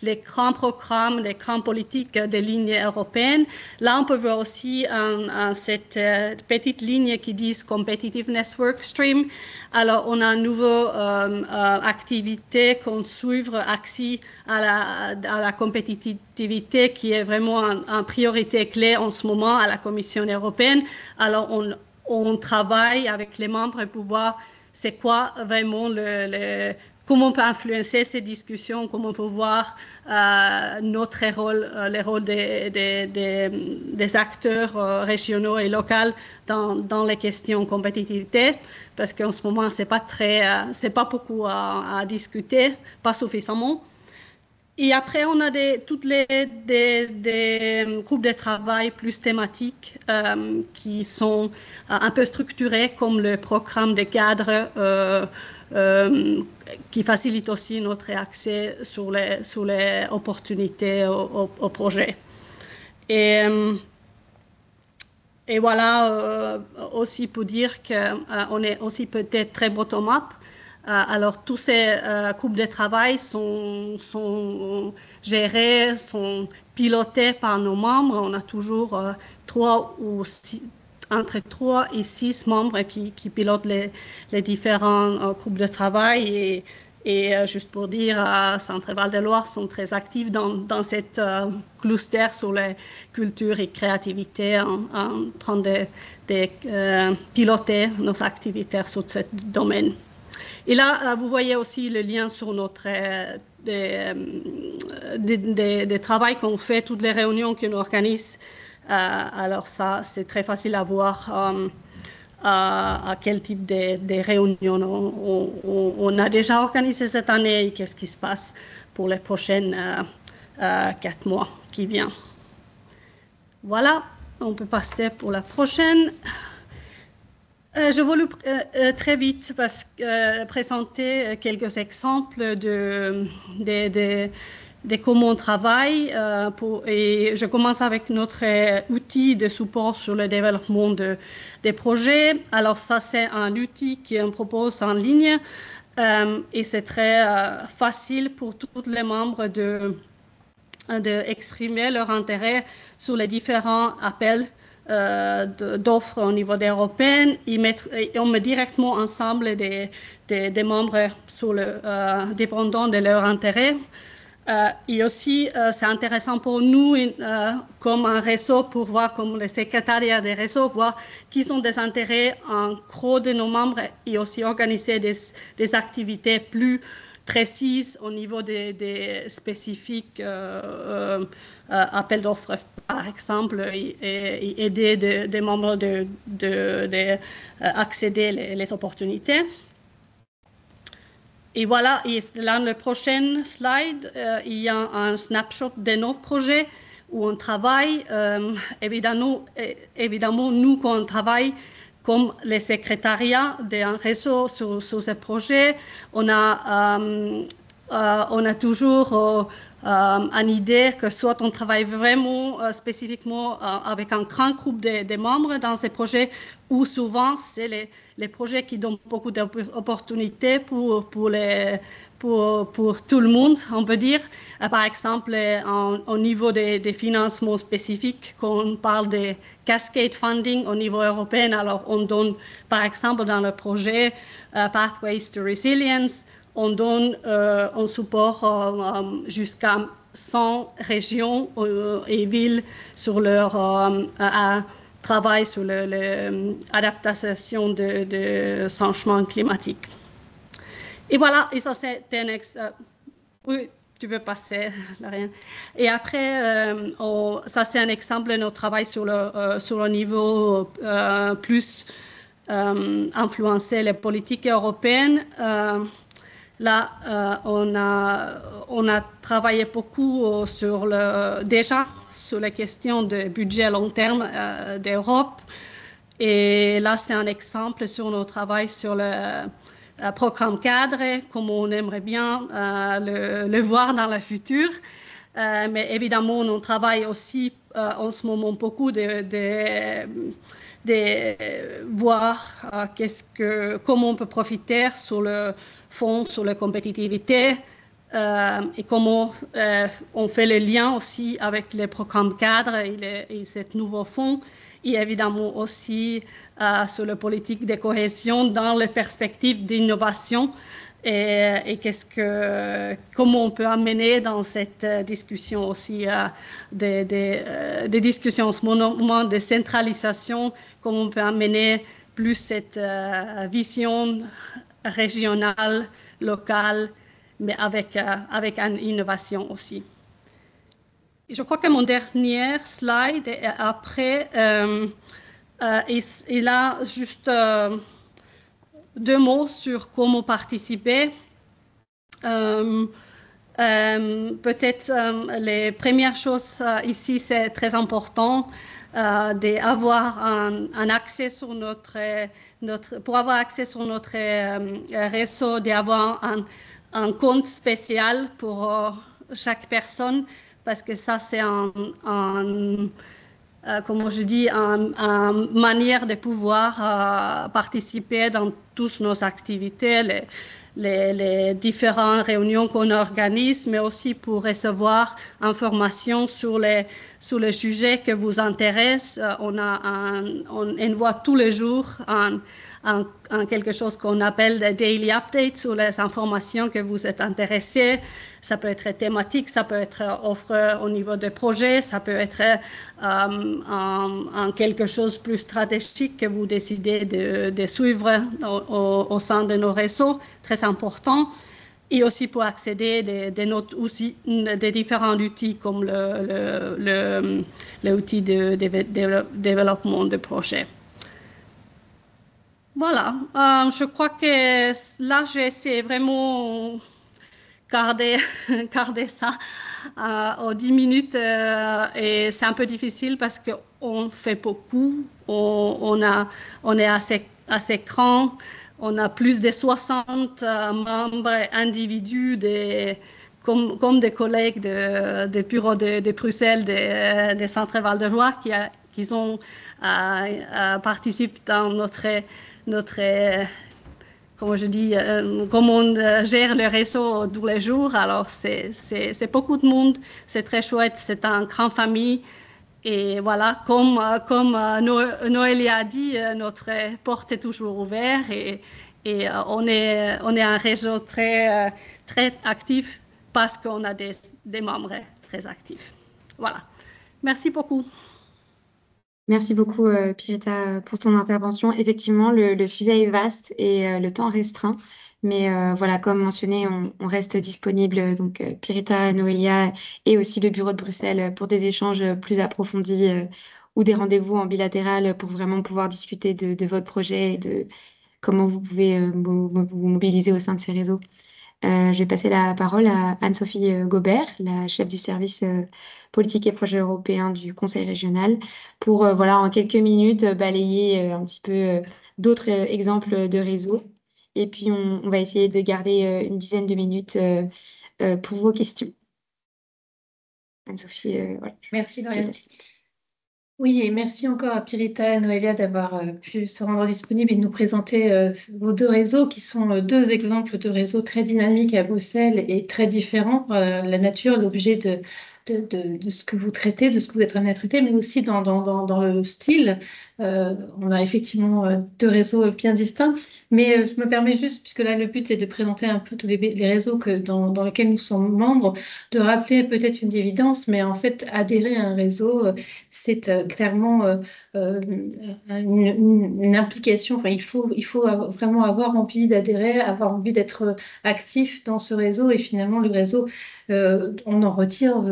les grands programmes, les grandes politiques des lignes européennes. Là, on peut voir aussi cette petite ligne qui dit Competitiveness Workstream. Alors, on a une nouvelle activité qu'on suit axée à la compétitivité qui est vraiment en priorité clé en ce moment à la Commission européenne. Alors, on travaille avec les membres pour voir c'est quoi vraiment comment on peut influencer ces discussions, comment on peut voir notre rôle, le rôle des acteurs régionaux et locaux dans les questions de compétitivité, parce qu'en ce moment, c'est pas beaucoup à discuter, pas suffisamment. Et après, on a des groupes de travail plus thématiques qui sont un peu structurés, comme le programme de cadre qui facilite aussi notre accès sur les opportunités au projet. Et voilà, aussi pour dire qu'on est aussi peut-être très bottom-up. Alors, tous ces groupes de travail sont gérés, sont pilotés par nos membres. On a toujours entre 3 et 6 membres qui pilotent les différents groupes de travail. Et juste pour dire, Centre-Val de Loire sont très actifs dans cette cluster sur les cultures et créativité en train de piloter nos activités sur ce domaine. Et là, vous voyez aussi le lien sur notre des travaux qu'on fait, toutes les réunions qu'on organise. Alors ça, c'est très facile à voir à quel type de réunions on a déjà organisé cette année et qu'est-ce qui se passe pour les prochaines 4 mois qui viennent. Voilà, on peut passer pour la prochaine. Je voulais très vite présenter quelques exemples de comment on travaille. Et je commence avec notre outil de support sur le développement des projets. Alors ça, c'est un outil qu'on propose en ligne et c'est très facile pour tous les membres d'exprimer leur intérêt sur les différents appels d'offres au niveau européen. On met directement ensemble des membres dépendant de leur intérêt. Et aussi, c'est intéressant pour nous comme un réseau pour voir, comme le secrétariat des réseaux, voir qui sont des intérêts en gros de nos membres et aussi organiser des activités plus précises au niveau des spécifiques appels d'offres, par exemple, et aider des membres d'accéder les opportunités. Et voilà, et dans le prochain slide, il y a un snapshot de nos projets où on travaille. Évidemment, nous, quand on travaille comme les secrétariats d'un réseau sur ce projet, on a toujours une idée que soit on travaille vraiment spécifiquement avec un grand groupe de membres dans ces projets, ou souvent c'est les projets qui donnent beaucoup d'opportunités pour tout le monde, on peut dire. Par exemple, au niveau des financements spécifiques, quand on parle de cascade funding au niveau européen, alors on donne, par exemple, dans le projet Pathways to Resilience, on donne un support jusqu'à 100 régions et villes sur leur travail sur l'adaptation de changement climatique. Et voilà, et ça c'est un exemple. Oui, tu peux passer, Lauriane. Et après, ça c'est un exemple de notre travail sur le niveau plus influencer les politiques européennes. Là, on a travaillé beaucoup déjà sur les questions de budget à long terme d'Europe. Et là, c'est un exemple sur nos travail sur le programme cadre, comme on aimerait bien le voir dans le futur. Mais évidemment, on travaille aussi en ce moment beaucoup de voir comment on peut profiter sur le fonds sur la compétitivité et comment on fait le lien aussi avec les programmes cadres et ce nouveau fonds. Et évidemment aussi sur la politique de cohésion dans les perspectives d'innovation et comment on peut amener dans cette discussion aussi des discussions en ce moment de centralisation, comment on peut amener plus cette vision régionale, locale, mais avec une innovation aussi. Je crois que mon dernier slide est après, il a juste 2 mots sur comment participer. Peut-être les premières choses ici, c'est très important d'avoir un accès sur pour avoir accès sur notre réseau, d'avoir un compte spécial pour chaque personne, parce que ça, c'est comment je dis, une manière de pouvoir participer dans toutes nos activités, les différentes réunions qu'on organise, mais aussi pour recevoir informations sur les sujets qui vous intéressent. On envoie tous les jours quelque chose qu'on appelle des daily updates sur les informations que vous êtes intéressés. Ça peut être thématique, ça peut être offre au niveau de projet, ça peut être quelque chose de plus stratégique que vous décidez de suivre au sein de nos réseaux, très important. Et aussi pour accéder des différents outils comme l'outil de développement de projet. Voilà, je crois que là, j'ai essayé vraiment garder ça aux 10 minutes et c'est un peu difficile parce qu'on fait beaucoup, on est assez grand, on a plus de 60 membres individus comme des collègues des bureaux de Bruxelles, des centres Val-de-Roi qui ont participé dans notre comment je dis, comment on gère le réseau tous les jours. Alors, c'est beaucoup de monde, c'est très chouette, c'est une grande famille. Et voilà, comme Noélia a dit, notre porte est toujours ouverte et on est un réseau très actif parce qu'on a des membres très actifs. Voilà, merci beaucoup. Merci beaucoup, Pirita, pour ton intervention. Effectivement, le sujet est vaste et le temps restreint. Mais voilà, comme mentionné, on reste disponible, donc Pirita, Noélia et aussi le bureau de Bruxelles pour des échanges plus approfondis ou des rendez-vous en bilatéral pour vraiment pouvoir discuter de votre projet et de comment vous pouvez vous mobiliser au sein de ces réseaux. Je vais passer la parole à Anne-Sophie Gobert, la chef du service politique et projet européen du Conseil régional, pour voilà, en quelques minutes balayer un petit peu d'autres exemples de réseaux. Et puis, on va essayer de garder une dizaine de minutes pour vos questions. Anne-Sophie, voilà. Merci, Lauriane. Oui, et merci encore à Pirita et Noélia d'avoir pu se rendre disponibles et de nous présenter vos 2 réseaux qui sont 2 exemples de réseaux très dynamiques à Bruxelles et très différents par la nature, l'objet de ce que vous traitez, de ce que vous êtes amené à traiter, mais aussi dans le style. On a effectivement 2 réseaux bien distincts, mais je me permets juste, puisque là le but est de présenter un peu tous les réseaux dans lesquels nous sommes membres, de rappeler peut-être une évidence, mais en fait adhérer à un réseau, c'est clairement une implication. Enfin, il faut vraiment avoir envie d'adhérer, avoir envie d'être actif dans ce réseau, et finalement le réseau, on en retire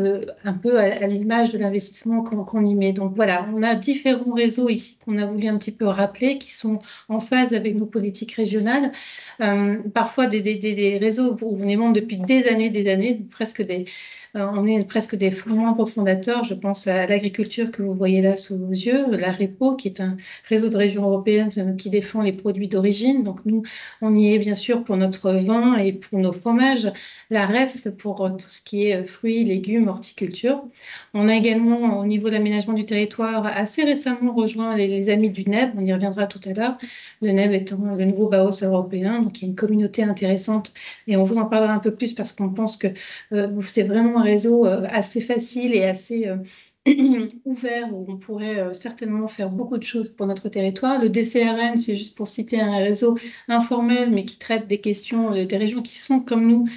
un peu à l'image de l'investissement qu'on y met. Donc voilà, on a différents réseaux ici qu'on a voulu un petit peu rappeler, qui sont en phase avec nos politiques régionales. Parfois des réseaux où on est membre depuis des années, on est presque des membres fondateurs. Je pense à l'agriculture que vous voyez là sous vos yeux, la REPO, qui est un réseau de régions européennes qui défend les produits d'origine. Donc nous, on y est bien sûr pour notre vin et pour nos fromages, la REF pour tout ce qui est fruits, légumes, horticulture. On a également, au niveau de l'aménagement du territoire, assez récemment rejoint les amis du NEB, on y reviendra tout à l'heure, le NEB étant le nouveau BAOS européen, donc il y a une communauté intéressante et on vous en parlera un peu plus parce qu'on pense que c'est vraiment un réseau assez facile et assez ouvert où on pourrait certainement faire beaucoup de choses pour notre territoire. Le DCRN, c'est juste pour citer un réseau informel, mais qui traite des questions des régions qui sont, comme nous,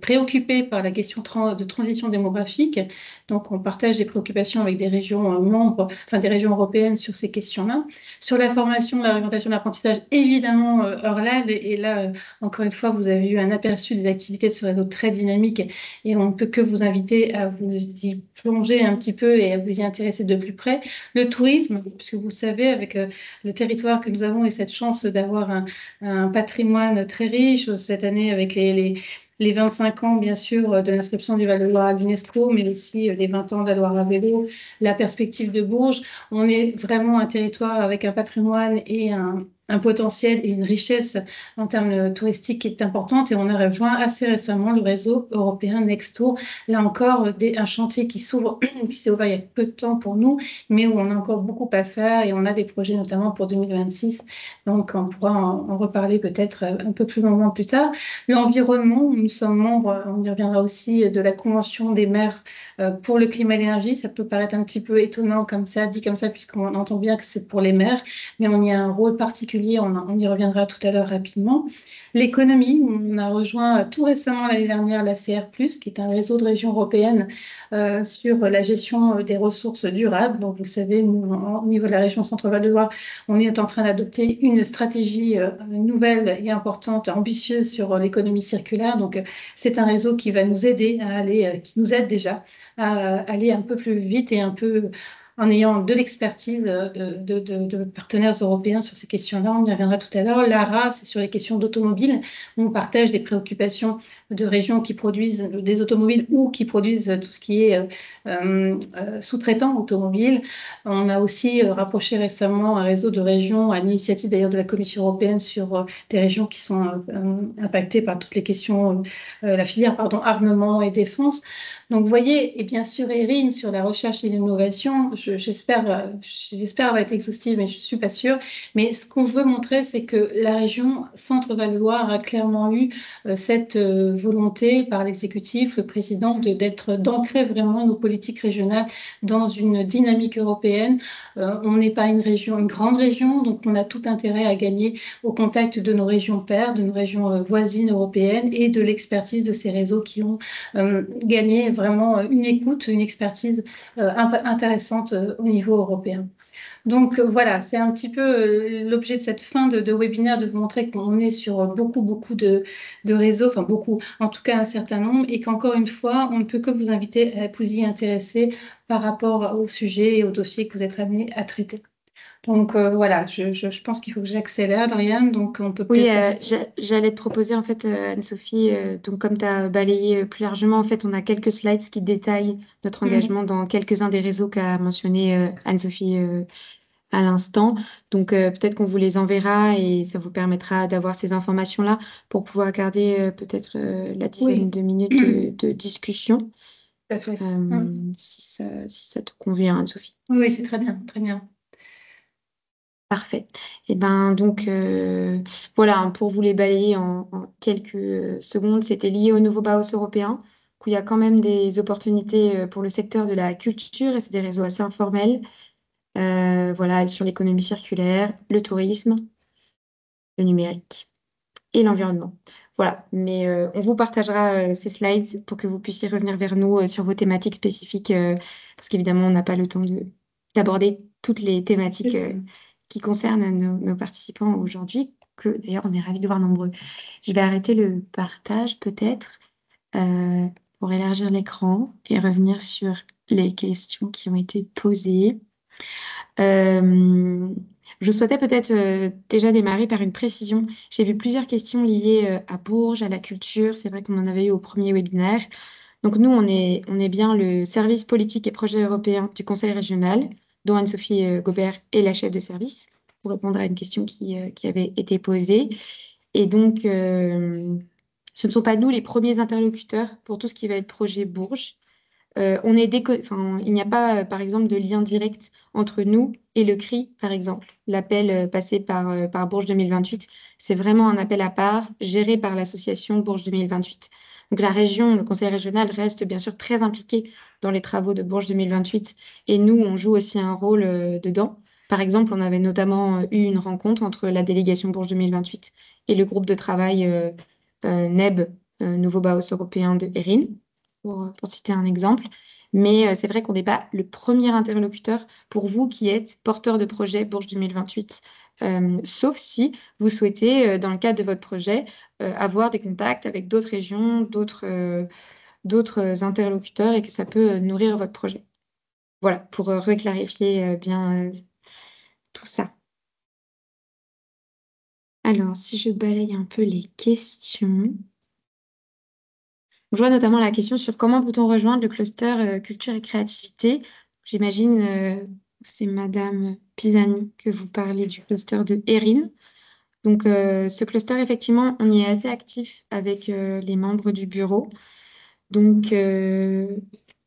préoccupées par la question de transition démographique. Donc, on partage des préoccupations avec des régions membres, enfin des régions européennes sur ces questions-là. Sur la formation, l'orientation de l'apprentissage, évidemment, Eurlab. Et là, encore une fois, vous avez eu un aperçu des activités de ce réseau très dynamique et on ne peut que vous inviter à vous y plonger un petit peu et à vous y intéresser de plus près. Le tourisme, puisque vous le savez, avec le territoire que nous avons et cette chance d'avoir un patrimoine très riche cette année avec les 25 ans, bien sûr, de l'inscription du Val-de-Loire à l'UNESCO, mais aussi les 20 ans de la Loire à vélo, la perspective de Bourges. On est vraiment un territoire avec un patrimoine et un potentiel et une richesse en termes touristiques qui est importante et on a rejoint assez récemment le réseau européen Nextour. Là encore, un chantier qui s'est ouvert il y a peu de temps pour nous, mais où on a encore beaucoup à faire et on a des projets notamment pour 2026. Donc, on pourra en reparler peut-être un peu plus longuement plus tard. L'environnement, nous sommes membres, on y reviendra aussi, de la Convention des maires pour le climat et l'énergie. Ça peut paraître un petit peu étonnant comme ça, dit comme ça, puisqu'on entend bien que c'est pour les maires, mais on y a un rôle particulier. On y reviendra tout à l'heure rapidement. L'économie, on a rejoint tout récemment l'année dernière la CR+, qui est un réseau de régions européennes sur la gestion des ressources durables. Donc, vous le savez, nous, au niveau de la région Centre-Val de Loire, on est en train d'adopter une stratégie nouvelle et importante, ambitieuse sur l'économie circulaire. Donc, c'est un réseau qui va nous aider à aller, qui nous aide déjà à aller un peu plus vite et un peu en ayant de l'expertise de partenaires européens sur ces questions-là. On y reviendra tout à l'heure. L'ARA, c'est sur les questions d'automobile. On partage des préoccupations de régions qui produisent des automobiles ou qui produisent tout ce qui est sous-traitant automobile. On a aussi rapproché récemment un réseau de régions, à l'initiative d'ailleurs de la Commission européenne, sur des régions qui sont impactées par toutes les questions, la filière, armement et défense. Donc, vous voyez, et bien sûr, Erin, sur la recherche et l'innovation, j'espère avoir été exhaustive, mais je ne suis pas sûre. Mais ce qu'on veut montrer, c'est que la région Centre-Val de Loire a clairement eu cette volonté par l'exécutif, le président, d'ancrer vraiment nos politiques régionales dans une dynamique européenne. On n'est pas une grande région, donc on a tout intérêt à gagner au contact de nos régions pairs, de nos régions voisines européennes et de l'expertise de ces réseaux qui ont gagné vraiment une écoute, une expertise intéressante au niveau européen. Donc voilà, c'est un petit peu l'objet de cette fin de webinaire, de vous montrer qu'on est sur beaucoup de réseaux, enfin beaucoup, en tout cas un certain nombre, et qu'encore une fois, on ne peut que vous inviter à vous y intéresser par rapport au sujet et au dossier que vous êtes amené à traiter. Donc voilà, je pense qu'il faut que j'accélère, Lauriane, donc on peut Oui, peut-être... j'allais te proposer, en fait, Anne-Sophie, donc comme tu as balayé plus largement, en fait, on a quelques slides qui détaillent notre engagement dans quelques-uns des réseaux qu'a mentionné Anne-Sophie à l'instant. Donc, peut-être qu'on vous les enverra et ça vous permettra d'avoir ces informations-là pour pouvoir garder peut-être la dizaine Oui, de minutes de discussion, tout à fait. si ça te convient, Anne-Sophie. Oui, c'est très bien, très bien. Parfait. Et ben donc voilà, hein, pour vous les balayer en quelques secondes, c'était lié au nouveau BAOS européen, où il y a quand même des opportunités pour le secteur de la culture et c'est des réseaux assez informels. Voilà, sur l'économie circulaire, le tourisme, le numérique et l'environnement. Voilà, mais on vous partagera ces slides pour que vous puissiez revenir vers nous sur vos thématiques spécifiques, parce qu'évidemment, on n'a pas le temps d'aborder toutes les thématiques qui concernent nos participants aujourd'hui, que d'ailleurs, on est ravis de voir nombreux. Je vais arrêter le partage peut-être pour élargir l'écran et revenir sur les questions qui ont été posées. Euh, je souhaitais peut-être déjà démarrer par une précision. J'ai vu plusieurs questions liées à Bourges, à la culture. C'est vrai qu'on en avait eu au premier webinaire. Donc nous, on est bien le service politique et projet européen du Conseil régional, dont Anne-Sophie Gobert est la chef de service, pour répondre à une question qui avait été posée. Et donc, ce ne sont pas nous les premiers interlocuteurs pour tout ce qui va être projet Bourges. Enfin, il n'y a pas, par exemple, de lien direct entre nous et le CRI, par exemple. L'appel passé par Bourges 2028, c'est vraiment un appel à part géré par l'association Bourges 2028. Donc la région, le conseil régional reste bien sûr très impliqué dans les travaux de Bourges 2028 et nous, on joue aussi un rôle dedans. Par exemple, on avait notamment eu une rencontre entre la délégation Bourges 2028 et le groupe de travail NEB, Nouveau Baos européen de Erin pour citer un exemple. Mais c'est vrai qu'on n'est pas le premier interlocuteur pour vous qui êtes porteur de projet Bourges 2028, sauf si vous souhaitez, dans le cadre de votre projet, avoir des contacts avec d'autres régions, d'autres interlocuteurs et que ça peut nourrir votre projet. Voilà, pour reclarifier bien tout ça. Alors, si je balaye un peu les questions. Je vois notamment la question sur comment peut-on rejoindre le cluster culture et créativité. J'imagine c'est Madame Pisani que vous parlez du cluster de Erin. Donc ce cluster, effectivement, on y est assez actif avec les membres du bureau. Donc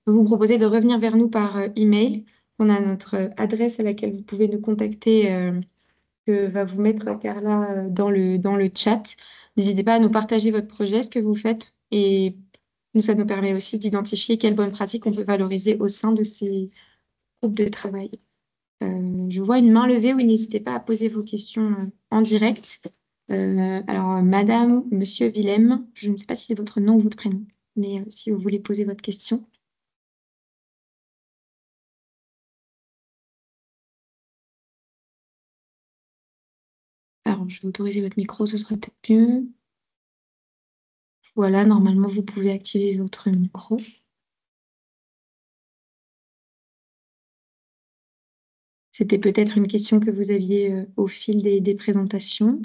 vous proposez de revenir vers nous par email. On a notre adresse à laquelle vous pouvez nous contacter que va vous mettre Carla dans le chat. N'hésitez pas à nous partager votre projet, ce que vous faites. Et nous, ça nous permet aussi d'identifier quelles bonnes pratiques on peut valoriser au sein de ces groupes de travail. Je vois une main levée, oui, n'hésitez pas à poser vos questions en direct. Alors, Madame, Monsieur Willem, je ne sais pas si c'est votre nom ou votre prénom, mais si vous voulez poser votre question. Alors, je vais autoriser votre micro, ce sera peut-être mieux. Voilà, normalement, vous pouvez activer votre micro. C'était peut-être une question que vous aviez au fil des présentations.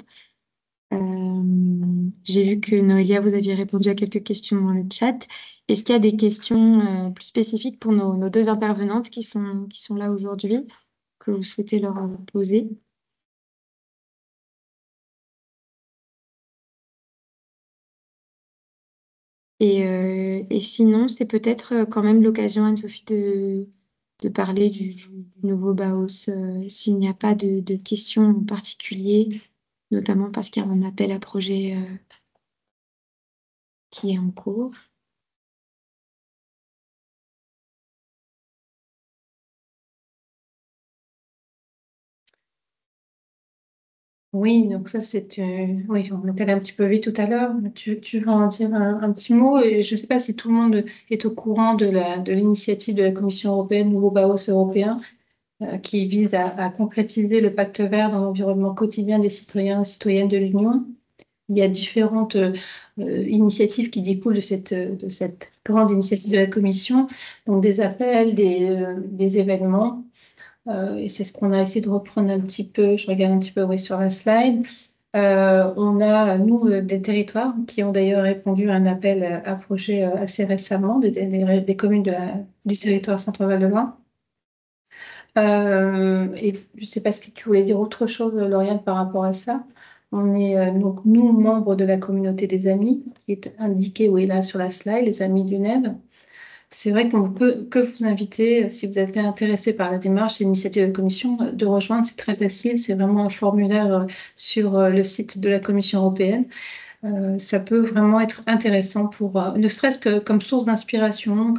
J'ai vu que Noélia, vous aviez répondu à quelques questions dans le chat. Est-ce qu'il y a des questions plus spécifiques pour nos deux intervenantes qui sont là aujourd'hui, que vous souhaitez leur poser? Et sinon, c'est peut-être quand même l'occasion, Anne-Sophie, de parler du nouveau Baos, s'il n'y a pas de questions en particulier, notamment parce qu'il y a un appel à projet qui est en cours. Oui, donc ça, oui, on est allé un petit peu vite tout à l'heure. Tu vas en dire un petit mot. Et je ne sais pas si tout le monde est au courant de l'initiative de la Commission européenne, Nouveau Baos européen, qui vise à concrétiser le pacte vert dans l'environnement quotidien des citoyens et citoyennes de l'Union. Il y a différentes initiatives qui découlent de cette grande initiative de la Commission, donc des appels, des événements. Et c'est ce qu'on a essayé de reprendre un petit peu. Je regarde un petit peu oui, sur la slide. On a, nous, des territoires qui ont d'ailleurs répondu à un appel à projet assez récemment, des communes du territoire Centre-Val de Loire. Et je ne sais pas ce que tu voulais dire autre chose, Lauriane, par rapport à ça. On est, donc, nous, membres de la communauté des amis, qui est indiqué, oui, là, sur la slide, les amis du NEB. C'est vrai qu'on ne peut que vous inviter, si vous êtes intéressé par la démarche, l'initiative de la Commission, de rejoindre. C'est très facile, c'est vraiment un formulaire sur le site de la Commission européenne. Ça peut vraiment être intéressant ne serait-ce que comme source d'inspiration,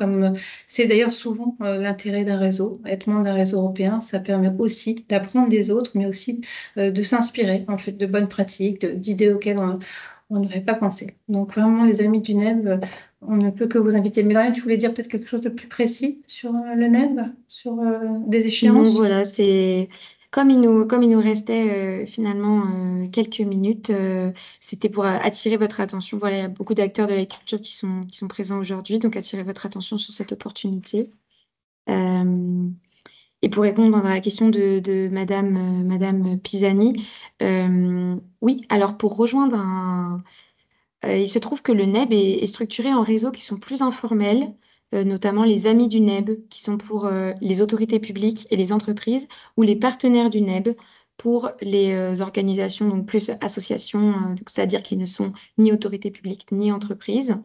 c'est d'ailleurs souvent l'intérêt d'un réseau. Être membre d'un réseau européen, ça permet aussi d'apprendre des autres, mais aussi de s'inspirer en fait de bonnes pratiques, d'idées auxquelles on n'aurait pas pensé. Donc vraiment, les amis du NEB, on ne peut que vous inviter. Mais Lauriane, tu voulais dire peut-être quelque chose de plus précis sur le NEB, sur des Non, échéances? voilà, Comme il nous restait finalement quelques minutes, c'était pour attirer votre attention. Voilà, il y a beaucoup d'acteurs de la culture qui sont présents aujourd'hui, donc attirer votre attention sur cette opportunité. Euh, et pour répondre à la question de Madame Pisani, oui, alors pour rejoindre il se trouve que le NEB est structuré en réseaux qui sont plus informels, notamment les amis du NEB, qui sont pour les autorités publiques et les entreprises, ou les partenaires du NEB pour les organisations, donc plus associations, donc c'est-à-dire qu'ils ne sont ni autorités publiques ni entreprises.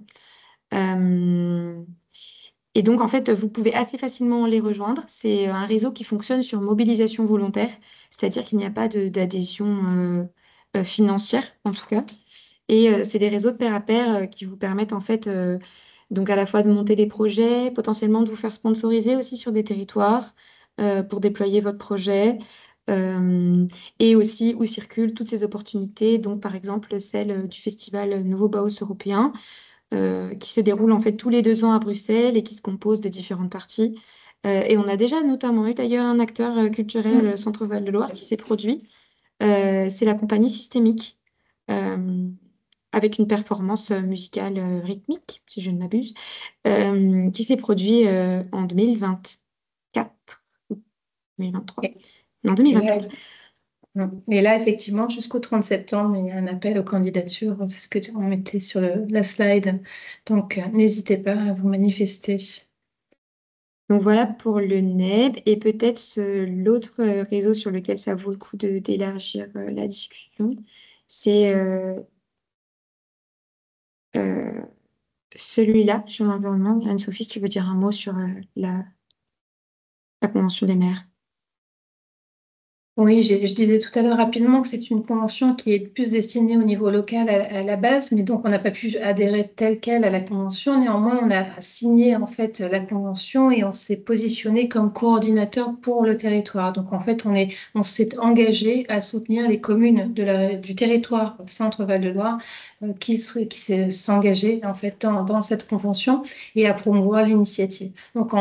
Euh, et donc, en fait, vous pouvez assez facilement les rejoindre. C'est un réseau qui fonctionne sur mobilisation volontaire, c'est-à-dire qu'il n'y a pas d'adhésion financière, en tout cas. Et c'est des réseaux de pair à pair qui vous permettent en fait donc à la fois de monter des projets, potentiellement de vous faire sponsoriser aussi sur des territoires pour déployer votre projet, euh, et aussi où circulent toutes ces opportunités, donc par exemple celle du festival Nouveau Baos européen, qui se déroule en fait tous les 2 ans à Bruxelles et qui se compose de différentes parties. Et on a déjà notamment eu d'ailleurs un acteur culturel Centre Val de Loire qui s'est produit. C'est la compagnie Systémique, euh, avec une performance musicale rythmique, si je ne m'abuse, qui s'est produit en 2024 ou 2023. Et, Non, et là, 2024. et là, effectivement, jusqu'au 30 septembre, il y a un appel aux candidatures. C'est ce que on mettait sur la slide. Donc, n'hésitez pas à vous manifester. Donc voilà pour le NEB et peut-être l'autre réseau sur lequel ça vaut le coup d'élargir la discussion, c'est euh, celui-là sur l'environnement. Anne-Sophie, si tu veux dire un mot sur la Convention des maires. Oui, je disais tout à l'heure rapidement que c'est une convention qui est plus destinée au niveau local à la base, mais donc on n'a pas pu adhérer tel quel à la convention. Néanmoins, on a signé en fait la convention et on s'est positionné comme coordinateur pour le territoire. Donc en fait, on s'est engagé à soutenir les communes du territoire Centre-Val de Loire qui s'engageaient en fait dans cette convention et à promouvoir l'initiative. Donc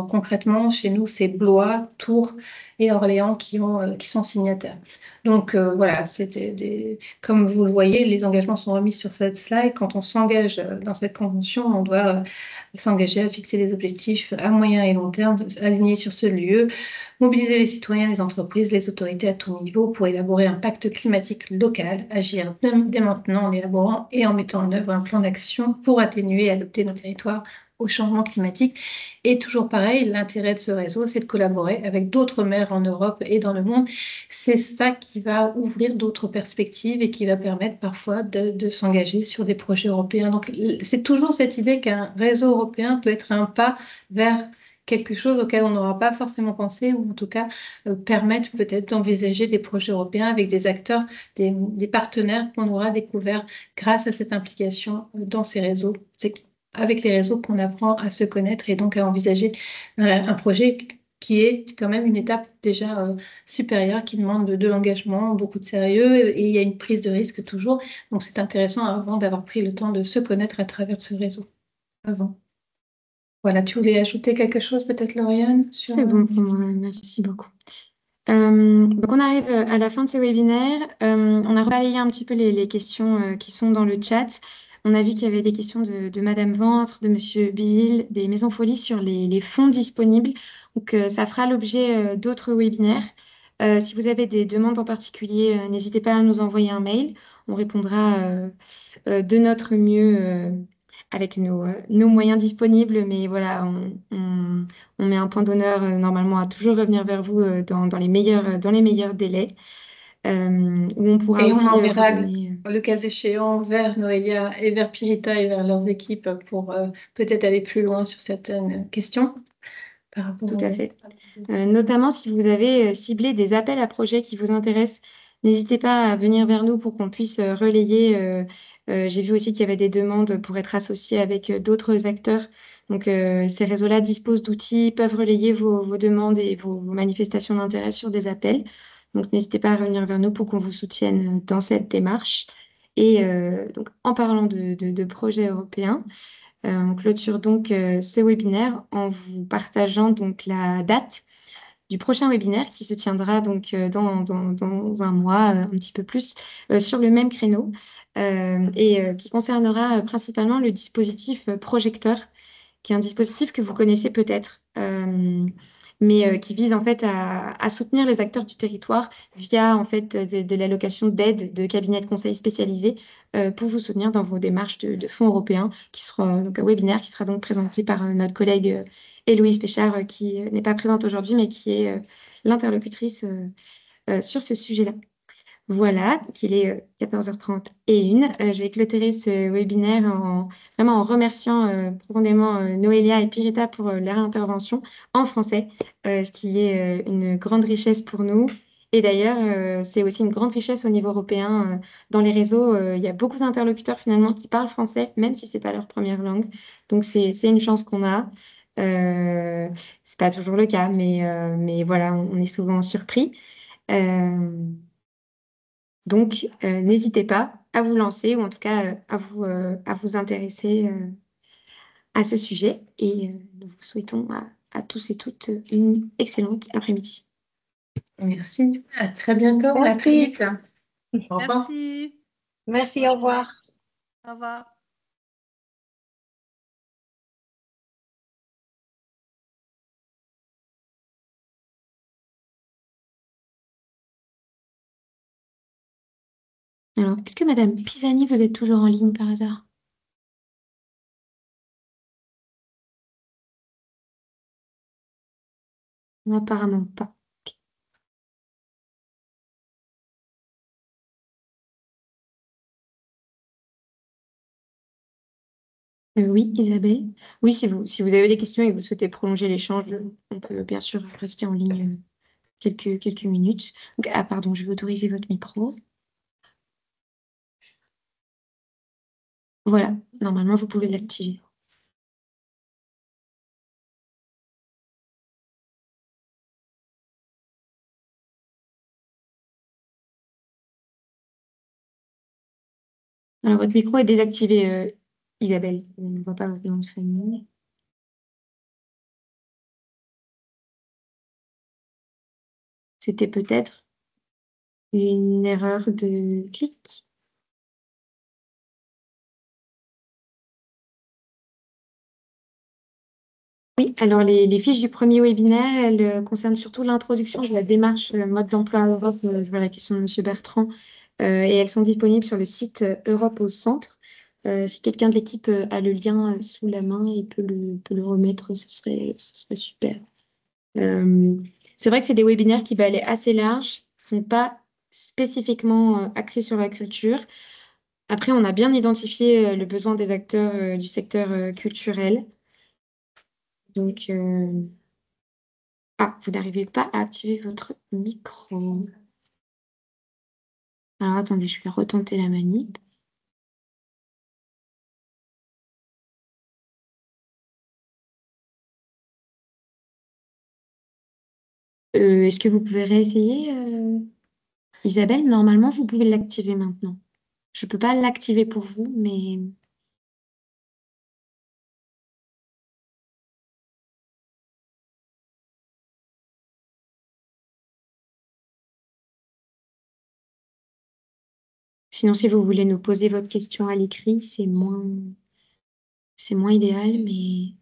concrètement, chez nous, c'est Blois, Tours et Orléans qui sont signataires. Donc voilà, comme vous le voyez, les engagements sont remis sur cette slide. Quand on s'engage dans cette convention, on doit s'engager à fixer des objectifs à moyen et long terme, alignés sur ce lieu, mobiliser les citoyens, les entreprises, les autorités à tout niveau pour élaborer un pacte climatique local, agir dès maintenant en élaborant et en mettant en œuvre un plan d'action pour atténuer et adapter nos territoires au changement climatique. Et toujours pareil, l'intérêt de ce réseau, c'est de collaborer avec d'autres maires en Europe et dans le monde. C'est ça qui va ouvrir d'autres perspectives et qui va permettre parfois de s'engager sur des projets européens. Donc, c'est toujours cette idée qu'un réseau européen peut être un pas vers quelque chose auquel on n'aura pas forcément pensé, ou en tout cas permettre peut-être d'envisager des projets européens avec des acteurs, des partenaires qu'on aura découverts grâce à cette implication dans ces réseaux. C'est avec les réseaux qu'on apprend à se connaître et donc à envisager un projet qui est quand même une étape déjà supérieure, qui demande de l'engagement, beaucoup de sérieux, et il y a une prise de risque toujours. Donc c'est intéressant avant d'avoir pris le temps de se connaître à travers ce réseau. Avant. Voilà, tu voulais ajouter quelque chose peut-être, Lauriane, sur... C'est bon pour moi, merci beaucoup. Donc on arrive à la fin de ce webinaire. On a relayé un petit peu les questions qui sont dans le chat. On a vu qu'il y avait des questions de Madame Ventre, de Monsieur Bill, des Maisons Folies sur les fonds disponibles. Donc ça fera l'objet d'autres webinaires. Si vous avez des demandes en particulier, n'hésitez pas à nous envoyer un mail. On répondra de notre mieux avec nos moyens disponibles. Mais voilà, on met un point d'honneur normalement à toujours revenir vers vous dans les meilleurs délais, où on pourra Et on aussi vous enverra, donner. le cas échéant, vers Noélia et vers Pirita et vers leurs équipes pour peut-être aller plus loin sur certaines questions par rapport Tout à fait. Notamment si vous avez ciblé des appels à projets qui vous intéressent, n'hésitez pas à venir vers nous pour qu'on puisse relayer. J'ai vu aussi qu'il y avait des demandes pour être associés avec d'autres acteurs. Donc ces réseaux-là disposent d'outils, peuvent relayer vos demandes et vos manifestations d'intérêt sur des appels. Donc n'hésitez pas à revenir vers nous pour qu'on vous soutienne dans cette démarche. Et donc en parlant de projets européens, on clôture donc ce webinaire en vous partageant donc la date du prochain webinaire qui se tiendra donc dans un mois, un petit peu plus, sur le même créneau, et qui concernera principalement le dispositif projecteur, qui est un dispositif que vous connaissez peut-être, mais qui vise en fait à soutenir les acteurs du territoire via en fait de l'allocation d'aide de cabinets de conseil spécialisés pour vous soutenir dans vos démarches de fonds européens, qui sera donc un webinaire qui sera donc présenté par notre collègue Héloïse Péchard, qui n'est pas présente aujourd'hui, mais qui est l'interlocutrice sur ce sujet-là. Voilà, donc il est 14h30 et 1. Je vais clôturer ce webinaire vraiment en remerciant profondément Noélia et Pirita pour leur intervention en français, ce qui est une grande richesse pour nous. Et d'ailleurs, c'est aussi une grande richesse au niveau européen. Dans les réseaux, il y a beaucoup d'interlocuteurs finalement qui parlent français, même si c'est pas leur première langue. Donc c'est une chance qu'on a. C'est pas toujours le cas, mais voilà, on est souvent surpris. Donc, n'hésitez pas à vous lancer ou en tout cas à vous intéresser à ce sujet. Et nous vous souhaitons à tous et toutes une excellente après-midi. Merci. À très bientôt. À Merci. très vite. Au revoir. Merci. Merci, au revoir. Au revoir. Alors, est-ce que Madame Pisani, vous êtes toujours en ligne par hasard? Apparemment pas. Ok. Oui, Isabelle. Oui, si vous avez des questions et que vous souhaitez prolonger l'échange, on peut bien sûr rester en ligne quelques minutes. Donc, ah, pardon, je vais autoriser votre micro. Voilà, normalement, vous pouvez l'activer. Alors, votre micro est désactivé, Isabelle. On ne voit pas votre nom de famille. C'était peut-être une erreur de clic. Oui, alors les fiches du premier webinaire, elles concernent surtout l'introduction de la démarche mode d'emploi en Europe, je vois la question de M. Bertrand, et elles sont disponibles sur le site Europe au centre. Si quelqu'un de l'équipe a le lien sous la main et peut le remettre, ce serait super. C'est vrai que c'est des webinaires qui valaient assez large, ne sont pas spécifiquement axés sur la culture. Après, on a bien identifié le besoin des acteurs du secteur culturel. Donc, ah, vous n'arrivez pas à activer votre micro. Alors, attendez, je vais retenter la manip. Est-ce que vous pouvez réessayer, Isabelle? Normalement, vous pouvez l'activer maintenant. Je ne peux pas l'activer pour vous, mais... Sinon, si vous voulez nous poser votre question à l'écrit, c'est moins idéal, mais...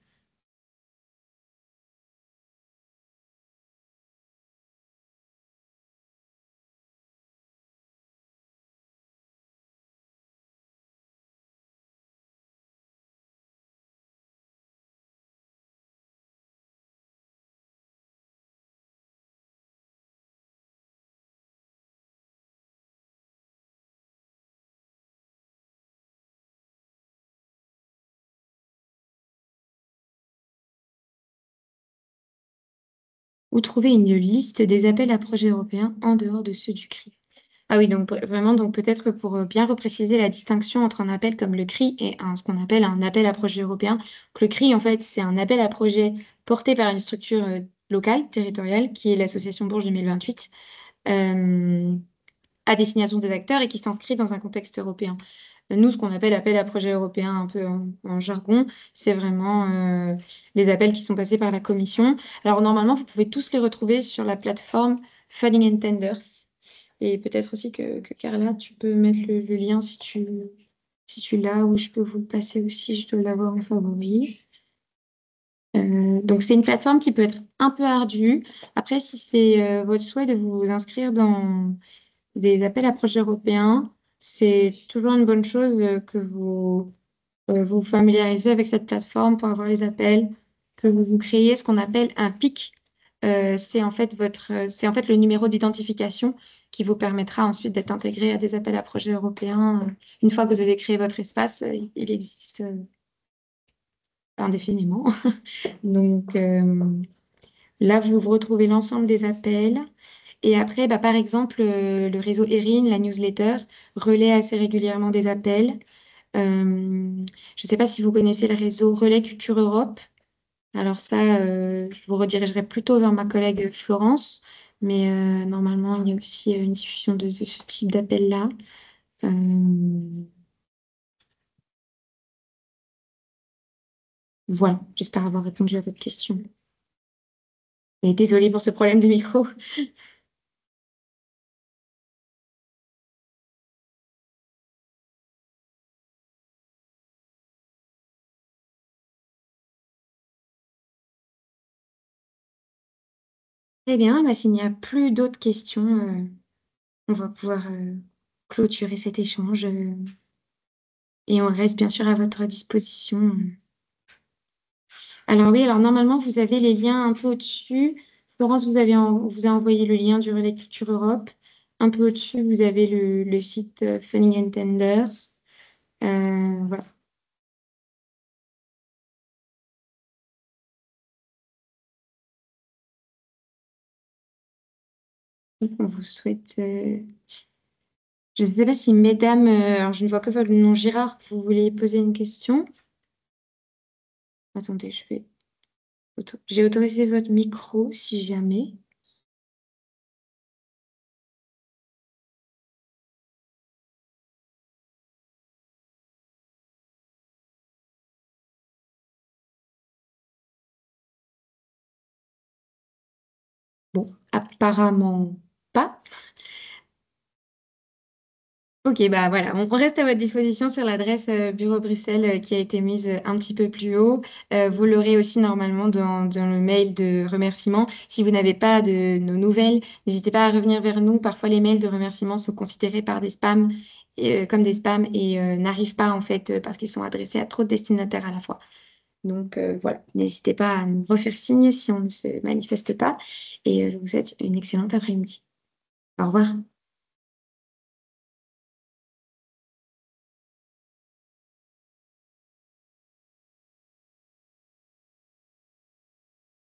Ou trouver une liste des appels à projets européens en dehors de ceux du CRI. Ah oui, donc vraiment, donc peut-être pour bien repréciser la distinction entre un appel comme le CRI et ce qu'on appelle un appel à projet européen. Donc, le CRI, en fait, c'est un appel à projet porté par une structure locale, territoriale, qui est l'association Bourges 2028, à destination des acteurs et qui s'inscrit dans un contexte européen. Nous, ce qu'on appelle appel à projet européen un peu en jargon, c'est vraiment les appels qui sont passés par la Commission. Alors normalement, vous pouvez tous les retrouver sur la plateforme Funding and Tenders. Et peut-être aussi que Carla, tu peux mettre le lien si tu l'as, ou je peux vous le passer aussi, je dois l'avoir en favori. Donc c'est une plateforme qui peut être un peu ardue. Après, si c'est votre souhait de vous inscrire dans des appels à projets européens, c'est toujours une bonne chose que vous vous familiarisez avec cette plateforme pour avoir les appels, que vous créez ce qu'on appelle un PIC. C'est en fait le numéro d'identification qui vous permettra ensuite d'être intégré à des appels à projets européens. Une fois que vous avez créé votre espace, il existe indéfiniment. Donc là, vous retrouvez l'ensemble des appels. Et après, bah, par exemple, le réseau ERIN, la newsletter, relaie assez régulièrement des appels. Je ne sais pas si vous connaissez le réseau Relais Culture Europe. Alors ça, je vous redirigerai plutôt vers ma collègue Florence. Mais normalement, il y a aussi une diffusion de ce type d'appel-là. Voilà, j'espère avoir répondu à votre question. Et désolée pour ce problème de micro. Eh bien, bah, s'il n'y a plus d'autres questions, on va pouvoir clôturer cet échange et on reste bien sûr à votre disposition. Alors oui, alors normalement, vous avez les liens un peu au-dessus. Florence vous a envoyé le lien du Relais Culture Europe. Un peu au-dessus, vous avez le site Funding and Tenders. Voilà. Donc, on vous souhaite... Je ne sais pas si mesdames, alors je ne vois que votre nom Girard, vous voulez poser une question? Attendez, j'ai autorisé votre micro si jamais. Bon, apparemment pas. Ok, bah voilà, on reste à votre disposition sur l'adresse Bureau Bruxelles qui a été mise un petit peu plus haut. Vous l'aurez aussi normalement dans le mail de remerciement. Si vous n'avez pas de nos nouvelles, n'hésitez pas à revenir vers nous. Parfois, les mails de remerciement sont considérés par des spams, comme des spams et n'arrivent pas en fait parce qu'ils sont adressés à trop de destinataires à la fois. Donc voilà, n'hésitez pas à nous refaire signe si on ne se manifeste pas. Et je vous souhaite une excellente après-midi. Au revoir.